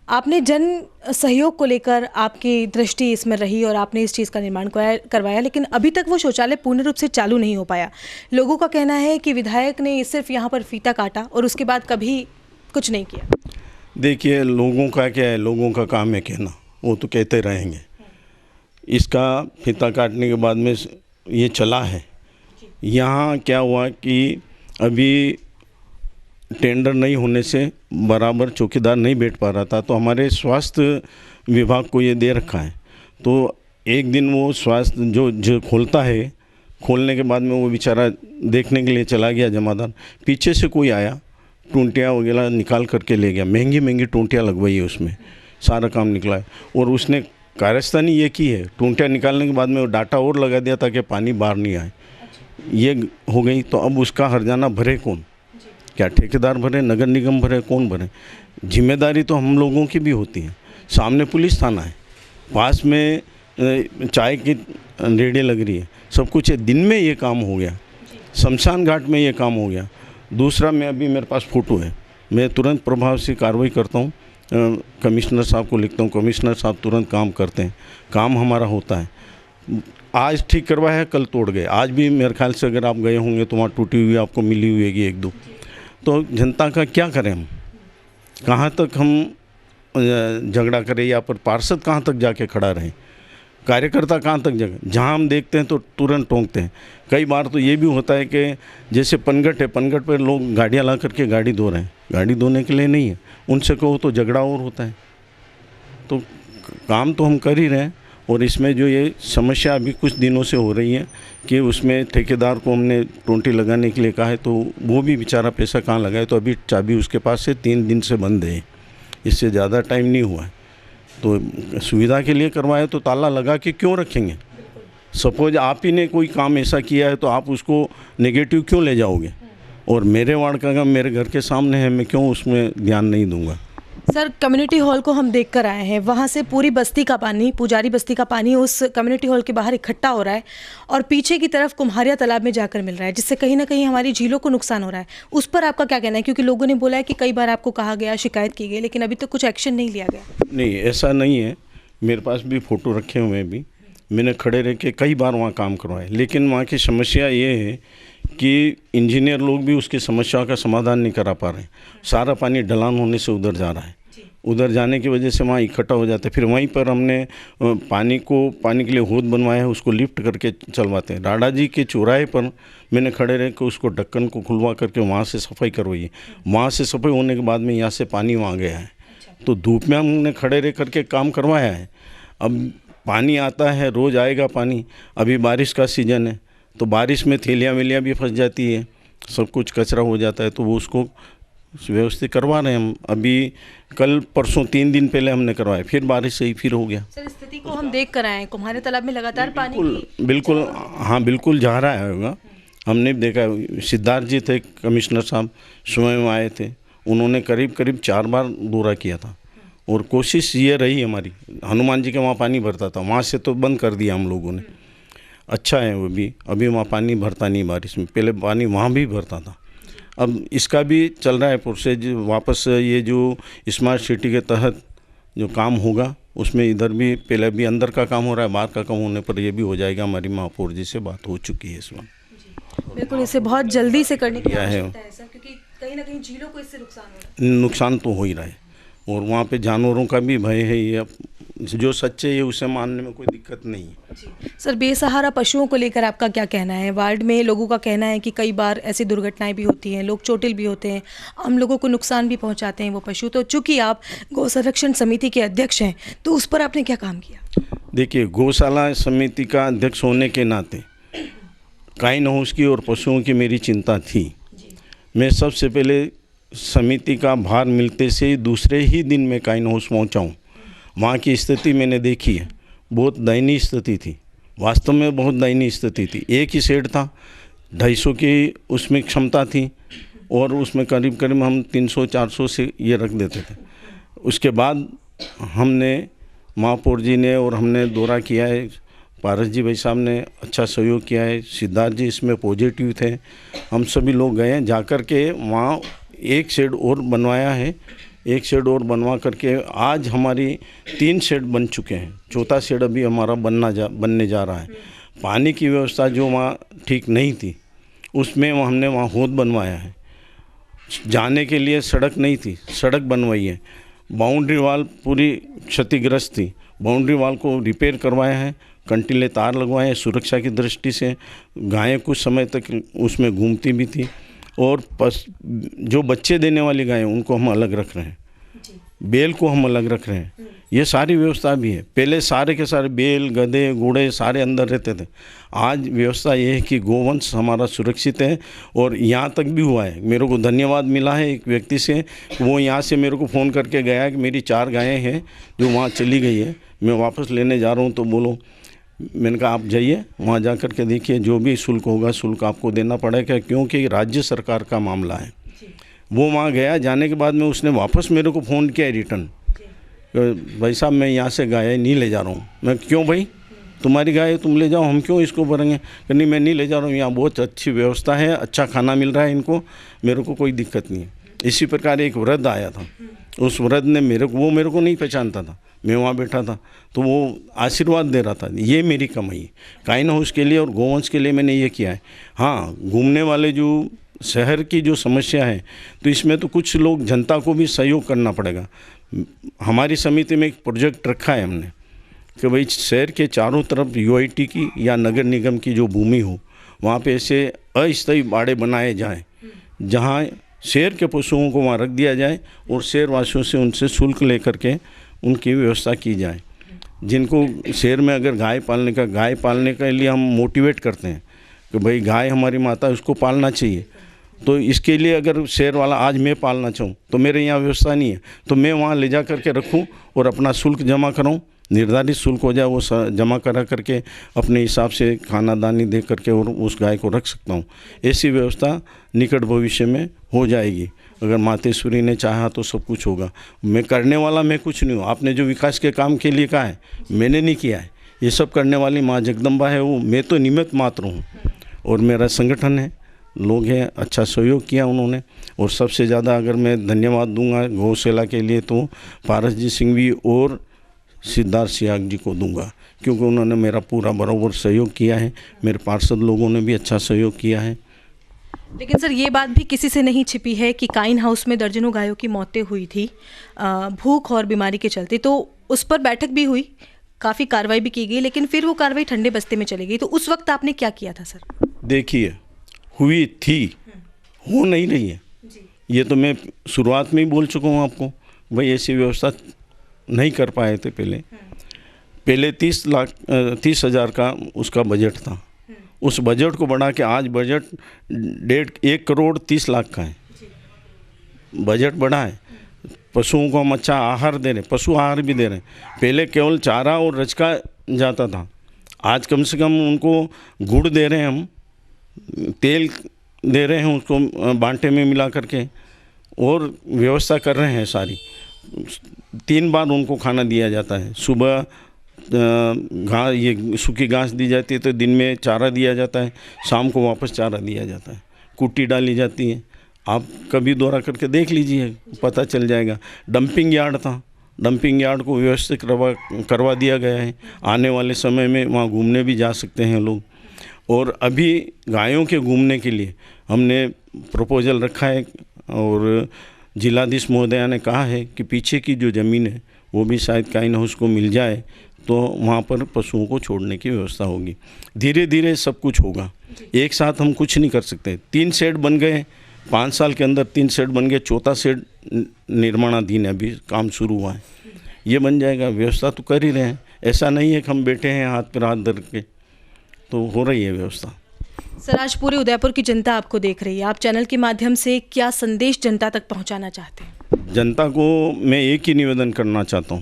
आपने जन सहयोग को लेकर आपकी दृष्टि इसमें रही और आपने इस चीज़ का निर्माण करवाया, लेकिन अभी तक वो शौचालय पूर्ण रूप से चालू नहीं हो पाया। लोगों का कहना है कि विधायक ने सिर्फ यहाँ पर फीता काटा और उसके बाद कभी कुछ नहीं किया। देखिए, लोगों का क्या है, लोगों का काम है कहना, वो तो कहते रहेंगे। इसका फीता काटने के बाद में ये चला है। यहाँ क्या हुआ कि अभी टेंडर नहीं होने से बराबर चौकीदार नहीं बैठ पा रहा था, तो हमारे स्वास्थ्य विभाग को ये दे रखा है। तो एक दिन वो स्वास्थ्य जो खोलता है, खोलने के बाद में वो बेचारा देखने के लिए चला गया जमादार, पीछे से कोई आया, टूंटियाँ वगैरह निकाल करके ले गया। महंगी महंगी टूंटियाँ लगवाई है, उसमें सारा काम निकला है। और उसने कार्यस्थानी ये की है, टूंटियाँ निकालने के बाद में वो डाटा और लगा दिया ताकि पानी बाहर नहीं आए। ये हो गई, तो अब उसका हर्जाना भरे कौन? क्या ठेकेदार भरे, नगर निगम भरे, कौन भरे? जिम्मेदारी तो हम लोगों की भी होती है। सामने पुलिस थाना है, पास में चाय की रेडी लग रही है, सब कुछ है। दिन में ये काम हो गया, शमशान घाट में ये काम हो गया। दूसरा, मैं अभी मेरे पास फ़ोटो है, मैं तुरंत प्रभाव से कार्रवाई करता हूँ, कमिश्नर साहब को लिखता हूँ, कमिश्नर साहब तुरंत काम करते हैं, काम हमारा होता है। आज ठीक करवाया है, कल तोड़ गए। आज भी मेरे ख्याल से अगर आप गए होंगे तो वहाँ टूटी हुई आपको मिली हुई है 1-2। तो जनता का क्या करें हम, कहाँ तक हम झगड़ा करे या पर पार्षद कहाँ तक जाके खड़ा रहे, कार्यकर्ता कहाँ तक जगह, जहाँ हम देखते हैं तो तुरंत टोंकते हैं। कई बार तो ये भी होता है कि जैसे पनघट है, पनघट पर लोग गाड़ियाँ ला करके गाड़ी धो रहे हैं, गाड़ी धोने के लिए नहीं है, उनसे कहो तो झगड़ा और होता है। तो काम तो हम कर ही रहे हैं। और इसमें जो ये समस्या अभी कुछ दिनों से हो रही है कि उसमें ठेकेदार को हमने टोंटी लगाने के लिए कहा है, तो वो भी बेचारा पैसा कहाँ लगाए, तो अभी चाबी उसके पास से 3 दिन से बंद है, इससे ज़्यादा टाइम नहीं हुआ है। तो सुविधा के लिए करवाया तो ताला लगा के क्यों रखेंगे। सपोज आप ही ने कोई काम ऐसा किया है तो आप उसको नेगेटिव क्यों ले जाओगे। और मेरे वार्ड का काम मेरे घर के सामने है, मैं क्यों उसमें ध्यान नहीं दूंगा। सर, कम्युनिटी हॉल को हम देख कर आए हैं, वहाँ से पूरी बस्ती का पानी, पुजारी बस्ती का पानी उस कम्युनिटी हॉल के बाहर इकट्ठा हो रहा है और पीछे की तरफ कुम्हारिया तालाब में जाकर मिल रहा है, जिससे कहीं ना कहीं हमारी झीलों को नुकसान हो रहा है। उस पर आपका क्या कहना है? क्योंकि लोगों ने बोला है कि कई बार आपको कहा गया, शिकायत की गई, लेकिन अभी तक कुछ एक्शन नहीं लिया गया। नहीं, ऐसा नहीं है। मेरे पास भी फ़ोटो रखे हुए हैं, भी मैंने खड़े रह के कई बार वहाँ काम करवाए, लेकिन वहाँ की समस्या ये है कि इंजीनियर लोग भी उसकी समस्या का समाधान नहीं करा पा रहे। सारा पानी ढलान होने से उधर जा रहा है, उधर जाने की वजह से वहाँ इकट्ठा हो जाता है। फिर वहीं पर हमने पानी के लिए होद बनवाया है, उसको लिफ्ट करके चलवाते हैं। राडा जी के चौराहे पर मैंने खड़े रह कर उसको ढक्कन को खुलवा करके वहाँ से सफाई करवाई है। वहाँ से सफाई होने के बाद में यहाँ से पानी वहाँ गया है, तो धूप में हमने खड़े रह करके काम करवाया है। अब पानी आता है, रोज़ आएगा पानी। अभी बारिश का सीज़न है, तो बारिश में थैलियाँ वेलियाँ भी फंस जाती है, सब कुछ कचरा हो जाता है, तो वो उसको व्यवस्थित करवा रहे हैं हम। अभी कल परसों 3 दिन पहले हमने करवाया, फिर बारिश से ही फिर हो गया। सर, स्थिति को हम देख कर आए हैं, कुम्हारे तालाब में लगातार पानी बिल्कुल हाँ, बिल्कुल जा रहा है होगा। हमने देखा, सिद्धार्थ जी थे कमिश्नर साहब, स्वयं आए थे, उन्होंने करीब 4 बार दौरा किया था। और कोशिश ये रही हमारी, हनुमान जी के वहाँ पानी भरता था, वहाँ से तो बंद कर दिया हम लोगों ने। अच्छा है वो भी, अभी वहाँ पानी भरता नहीं बारिश में, पहले पानी वहाँ भी भरता था। अब इसका भी चल रहा है प्रोसेस वापस, ये जो स्मार्ट सिटी के तहत जो काम होगा उसमें इधर भी पहले भी अंदर का काम हो रहा है, बाहर का काम होने पर ये भी हो जाएगा। हमारी महापौर जी से बात हो चुकी है इस वक्त। बिल्कुल, इसे बहुत जल्दी से करने की आवश्यकता है सर, क्योंकि कहीं ना कहीं झीलों को इससे नुकसान हो रहा है। नुकसान तो हो ही रहा है, और वहाँ पे जानवरों का भी भय है। ये जो सच्चे है उसे मानने में कोई दिक्कत नहीं है। सर, बेसहारा पशुओं को लेकर आपका क्या कहना है? वार्ड में लोगों का कहना है कि कई बार ऐसी दुर्घटनाएं भी होती हैं, लोग चोटिल भी होते हैं, आम लोगों को नुकसान भी पहुंचाते हैं वो पशु। तो चूंकि आप गौ संरक्षण समिति के अध्यक्ष हैं, तो उस पर आपने क्या काम किया? देखिए, गौशाला समिति का अध्यक्ष होने के नाते काइन हाउस की और पशुओं की मेरी चिंता थी। मैं सबसे पहले समिति का भार मिलते से दूसरे ही दिन में काइन हाउस पहुँचा हूँ। वहाँ की स्थिति मैंने देखी है, बहुत दयनीय स्थिति थी, वास्तव में बहुत दयनीय स्थिति थी। एक ही शेड था, 250 की उसमें क्षमता थी, और उसमें करीब हम 300-400 से ये रख देते थे। उसके बाद हमने महापौर जी ने और हमने दौरा किया है, पारस जी भाई साहब ने अच्छा सहयोग किया है, सिद्धार्थ जी इसमें पॉजिटिव थे, हम सभी लोग गए हैं। जाकर के वहाँ एक शेड और बनवाया है, एक शेड और बनवा करके आज हमारी 3 शेड बन चुके हैं, 4था शेड अभी हमारा बनने जा रहा है। पानी की व्यवस्था जो वहाँ ठीक नहीं थी, उसमें हमने वहाँ होद बनवाया है। जाने के लिए सड़क नहीं थी, सड़क बनवाई है। बाउंड्री वाल पूरी क्षतिग्रस्त थी, बाउंड्री वाल को रिपेयर करवाया है, कंटीले तार लगवाए हैं सुरक्षा की दृष्टि से। गायें कुछ समय तक उसमें घूमती भी थी, और जो बच्चे देने वाली गायें उनको हम अलग रख रहे हैं, बेल को हम अलग रख रहे हैं। ये सारी व्यवस्था भी है। पहले सारे के सारे बेल, गधे, घोड़े सारे अंदर रहते थे। आज व्यवस्था ये है कि गोवंश हमारा सुरक्षित है, और यहाँ तक भी हुआ है। मेरे को धन्यवाद मिला है एक व्यक्ति से, वो यहाँ से मेरे को फ़ोन करके गया कि मेरी 4 गायें हैं जो वहाँ चली गई है, मैं वापस लेने जा रहा हूँ। तो बोलो, मैंने कहा आप जाइए, वहाँ जा कर के देखिए, जो भी शुल्क होगा शुल्क आपको देना पड़ेगा, क्योंकि राज्य सरकार का मामला है। वो वहाँ गया, जाने के बाद में उसने वापस मेरे को फ़ोन किया रिटर्न, भाई साहब मैं यहाँ से गाय नहीं ले जा रहा हूँ। मैं क्यों भाई, तुम्हारी गाय तुम ले जाओ, हम क्यों इसको भरेंगे? नहीं, मैं नहीं ले जा रहा हूँ, यहाँ बहुत अच्छी व्यवस्था है, अच्छा खाना मिल रहा है इनको, मेरे को कोई दिक्कत नहीं है। इसी प्रकार एक वृद्ध आया था, उस वृद्ध ने मेरे को नहीं पहचानता था, मैं वहाँ बैठा था, तो वो आशीर्वाद दे रहा था। ये मेरी कमाई है काइन हाउस के लिए और गोवंश के लिए, मैंने ये किया है। हाँ, घूमने वाले जो शहर की जो समस्या है तो इसमें तो कुछ लोग जनता को भी सहयोग करना पड़ेगा। हमारी समिति में एक प्रोजेक्ट रखा है हमने कि भाई शहर के चारों तरफ यूआईटी की या नगर निगम की जो भूमि हो वहाँ पे ऐसे अस्थायी बाड़े बनाए जाएं जहाँ शहर के पशुओं को वहाँ रख दिया जाए और शहरवासियों से उनसे शुल्क लेकर के उनकी व्यवस्था की जाए। जिनको शहर में अगर गाय पालने के लिए हम मोटिवेट करते हैं कि भाई गाय हमारी माता है, उसको पालना चाहिए। तो इसके लिए अगर शहर वाला आज मैं पालना चाहूँ तो मेरे यहाँ व्यवस्था नहीं है, तो मैं वहाँ ले जा करके रखूँ और अपना शुल्क जमा कराऊँ, निर्धारित शुल्क हो जाए वो जमा करा करके अपने हिसाब से खाना दानी दे करके और उस गाय को रख सकता हूँ। ऐसी व्यवस्था निकट भविष्य में हो जाएगी। अगर मातेश्वरी ने चाहा तो सब कुछ होगा। मैं करने वाला मैं कुछ नहीं हूँ। आपने जो विकास के काम के लिए कहा है मैंने नहीं किया है, ये सब करने वाली माँ जगदम्बा है, वो मैं तो निमित्त मात्र हूँ। और मेरा संगठन है, लोग हैं, अच्छा सहयोग किया उन्होंने। और सबसे ज़्यादा अगर मैं धन्यवाद दूंगा गौशाला के लिए तो पारसजीत सिंघवी और सिद्धार्थ सियाग जी को दूंगा, क्योंकि उन्होंने मेरा पूरा बराबर सहयोग किया है। मेरे पार्षद लोगों ने भी अच्छा सहयोग किया है। लेकिन सर ये बात भी किसी से नहीं छिपी है कि काइन हाउस में दर्जनों गायों की मौतें हुई थी भूख और बीमारी के चलते, तो उस पर बैठक भी हुई, काफ़ी कार्रवाई भी की गई, लेकिन फिर वो कार्रवाई ठंडे बस्ते में चली गई। तो उस वक्त आपने क्या किया था सर? देखिए, हुई थी, हो नहीं रही है, ये तो मैं शुरुआत में ही बोल चुका हूँ आपको। भाई ऐसी व्यवस्था नहीं कर पाए थे पहले 30,000 का उसका बजट था। उस बजट को बढ़ा के आज बजट 1 करोड़ 30 लाख का है, बजट बढ़ा है। पशुओं को हम अच्छा आहार दे रहे, पशु आहार भी दे रहे हैं। पहले केवल चारा और रचका जाता था, आज कम से कम उनको गुड़ दे रहे हैं, हम तेल दे रहे हैं उसको बांटे में मिला करके, और व्यवस्था कर रहे हैं सारी। 3 बार उनको खाना दिया जाता है, सुबह ये सूखी घास दी जाती है, तो दिन में चारा दिया जाता है, शाम को वापस चारा दिया जाता है, कुट्टी डाली जाती है। आप कभी दौरा करके देख लीजिए, पता चल जाएगा। डंपिंग यार्ड था, डंपिंग यार्ड को व्यवस्थित करवा दिया गया है। आने वाले समय में वहाँ घूमने भी जा सकते हैं लोग। और अभी गायों के घूमने के लिए हमने प्रपोजल रखा है और जिलाधीश महोदया ने कहा है कि पीछे की जो ज़मीन है वो भी शायद काइन हाउस को मिल जाए तो वहाँ पर पशुओं को छोड़ने की व्यवस्था होगी। धीरे धीरे सब कुछ होगा, एक साथ हम कुछ नहीं कर सकते। 3 शेड बन गए, 5 साल के अंदर 3 शेड बन गए, 4था शेड निर्माणाधीन है, अभी काम शुरू हुआ है, ये बन जाएगा। व्यवस्था तो कर ही रहे हैं, ऐसा नहीं है कि हम बैठे हैं हाथ पर हाथ धर के, तो हो रही है व्यवस्था। सर आज पूरे उदयपुर की जनता आपको देख रही है, आप चैनल के माध्यम से क्या संदेश जनता तक पहुंचाना चाहते हैं? जनता को मैं एक ही निवेदन करना चाहता हूं,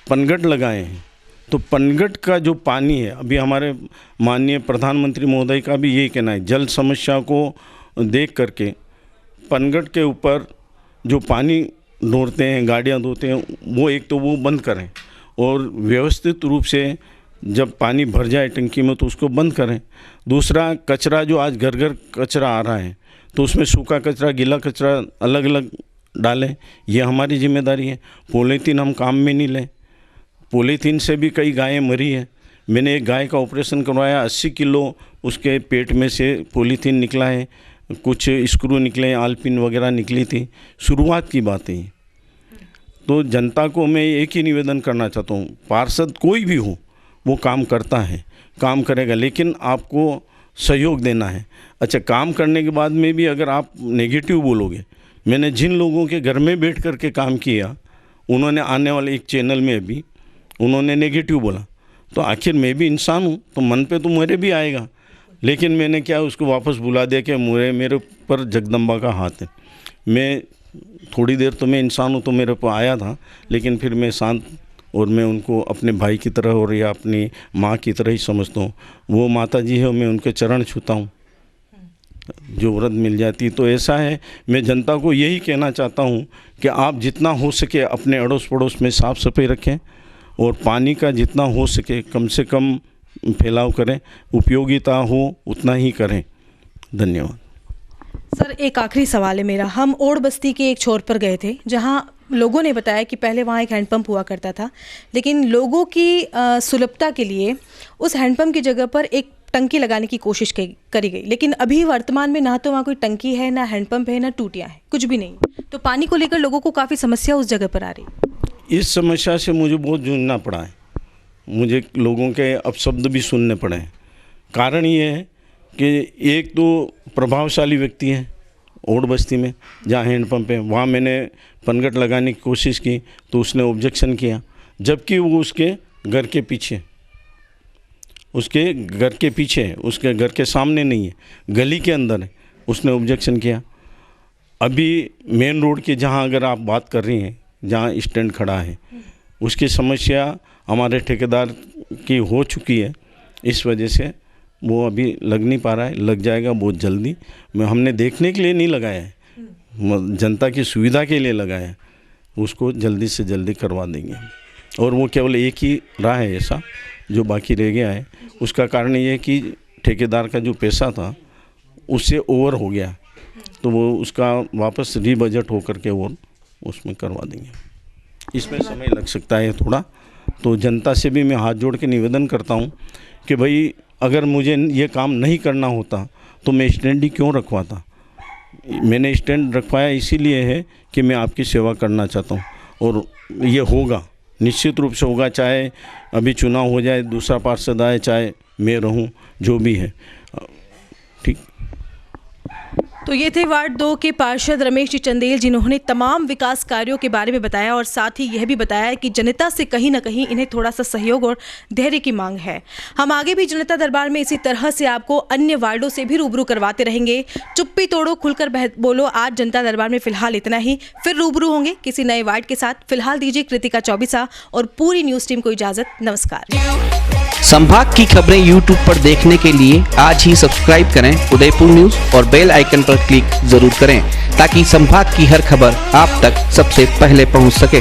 पनघट लगाए हैं तो पनघट का जो पानी है, अभी हमारे माननीय प्रधानमंत्री महोदय का भी यही कहना है, जल समस्या को देख करके पनघट के ऊपर जो पानी ढोते हैं, गाड़ियां धोते हैं, वो एक तो वो बंद करें, और व्यवस्थित रूप से जब पानी भर जाए टंकी में तो उसको बंद करें। दूसरा, कचरा जो आज घर घर कचरा आ रहा है तो उसमें सूखा कचरा, गीला कचरा अलग अलग डालें, ये हमारी जिम्मेदारी है। पॉलीथीन हम काम में नहीं लें, पॉलीथीन से भी कई गायें मरी हैं। मैंने एक गाय का ऑपरेशन करवाया, 80 किलो उसके पेट में से पॉलीथीन निकला है, कुछ स्क्रू निकले, आलपिन वगैरह निकली थी, शुरुआत की बात है। तो जनता को मैं एक ही निवेदन करना चाहता हूँ, पार्षद कोई भी हो वो काम करता है, काम करेगा, लेकिन आपको सहयोग देना है। अच्छा, काम करने के बाद में भी अगर आप नेगेटिव बोलोगे, मैंने जिन लोगों के घर में बैठ कर के काम किया, उन्होंने आने वाले एक चैनल में भी उन्होंने नेगेटिव बोला, तो आखिर मैं भी इंसान हूँ, तो मन पे तो मेरे भी आएगा। लेकिन मैंने क्या उसको वापस बुला दिया कि मेरे ऊपर जगदम्बा का हाथ है। मैं थोड़ी देर तो मैं इंसान हूँ तो मेरे पर आया था, लेकिन फिर मैं शांत, और मैं उनको अपने भाई की तरह और या अपनी माँ की तरह ही समझता हूँ। वो माता जी है, मैं उनके चरण छूता हूँ, जो व्रत मिल जाती। तो ऐसा है, मैं जनता को यही कहना चाहता हूँ कि आप जितना हो सके अपने अड़ोस पड़ोस में साफ़ सफाई रखें, और पानी का जितना हो सके कम से कम फैलाव करें, उपयोगिता हो उतना ही करें। धन्यवाद। सर एक आखिरी सवाल है मेरा, हम ओड़ बस्ती के एक छोर पर गए थे जहां लोगों ने बताया कि पहले वहां एक हैंडपंप हुआ करता था, लेकिन लोगों की सुलभता के लिए उस हैंडपंप की जगह पर एक टंकी लगाने की कोशिश करी गई, लेकिन अभी वर्तमान में ना तो वहाँ कोई टंकी है, ना हैंडपंप है, ना टूटियाँ हैं, कुछ भी नहीं। तो पानी को लेकर लोगों को काफ़ी समस्या उस जगह पर आ रही है। इस समस्या से मुझे बहुत जूझना पड़ा है, मुझे लोगों के अपशब्द भी सुनने पड़े हैं। कारण ये है कि एक तो प्रभावशाली व्यक्ति हैं ओड बस्ती में जहाँ हैंडपम्प है, वहाँ मैंने पनघट लगाने की कोशिश की तो उसने ऑब्जेक्शन किया, जबकि वो उसके घर के पीछे उसके घर के सामने नहीं है, गली के अंदर है, उसने ऑब्जेक्शन किया। अभी मेन रोड के जहाँ अगर आप बात कर रही हैं, जहाँ स्टैंड खड़ा है, उसकी समस्या हमारे ठेकेदार की हो चुकी है, इस वजह से वो अभी लग नहीं पा रहा है, लग जाएगा बहुत जल्दी। हमने देखने के लिए नहीं लगाया है, जनता की सुविधा के लिए लगाया है, उसको जल्दी से जल्दी करवा देंगे। और वो केवल एक ही रहा है ऐसा जो बाकी रह गया है, उसका कारण ये है कि ठेकेदार का जो पैसा था उससे ओवर हो गया, तो वो उसका वापस रीबजट होकर के वो उसमें करवा देंगे। इसमें समय लग सकता है थोड़ा, तो जनता से भी मैं हाथ जोड़ के निवेदन करता हूँ कि भाई अगर मुझे ये काम नहीं करना होता तो मैं स्टैंड ही क्यों रखवाता। मैंने स्टैंड रखवाया इसीलिए है कि मैं आपकी सेवा करना चाहता हूँ, और ये होगा, निश्चित रूप से होगा, चाहे अभी चुनाव हो जाए, दूसरा पार्षद आए, चाहे मैं रहूँ, जो भी है। ठीक। तो ये थे वार्ड 2 के पार्षद रमेश जी चंदेल, जिन्होंने तमाम विकास कार्यों के बारे में बताया और साथ ही यह भी बताया कि जनता से कहीं ना कहीं इन्हें थोड़ा सा सहयोग और धैर्य की मांग है। हम आगे भी जनता दरबार में इसी तरह से आपको अन्य वार्डों से भी रूबरू करवाते रहेंगे। चुप्पी तोड़ो, खुलकर बोलो। आज जनता दरबार में फिलहाल इतना ही, फिर रूबरू होंगे किसी नए वार्ड के साथ। फिलहाल दीजिए कृतिका चौबीसा और पूरी न्यूज़ टीम को इजाज़त। नमस्कार। संभाग की खबरें यूट्यूब पर देखने के लिए आज ही सब्सक्राइब करें उदयपुर न्यूज़ और बेल आइकन पर क्लिक जरूर करें, ताकि संभाग की हर खबर आप तक सबसे पहले पहुंच सके।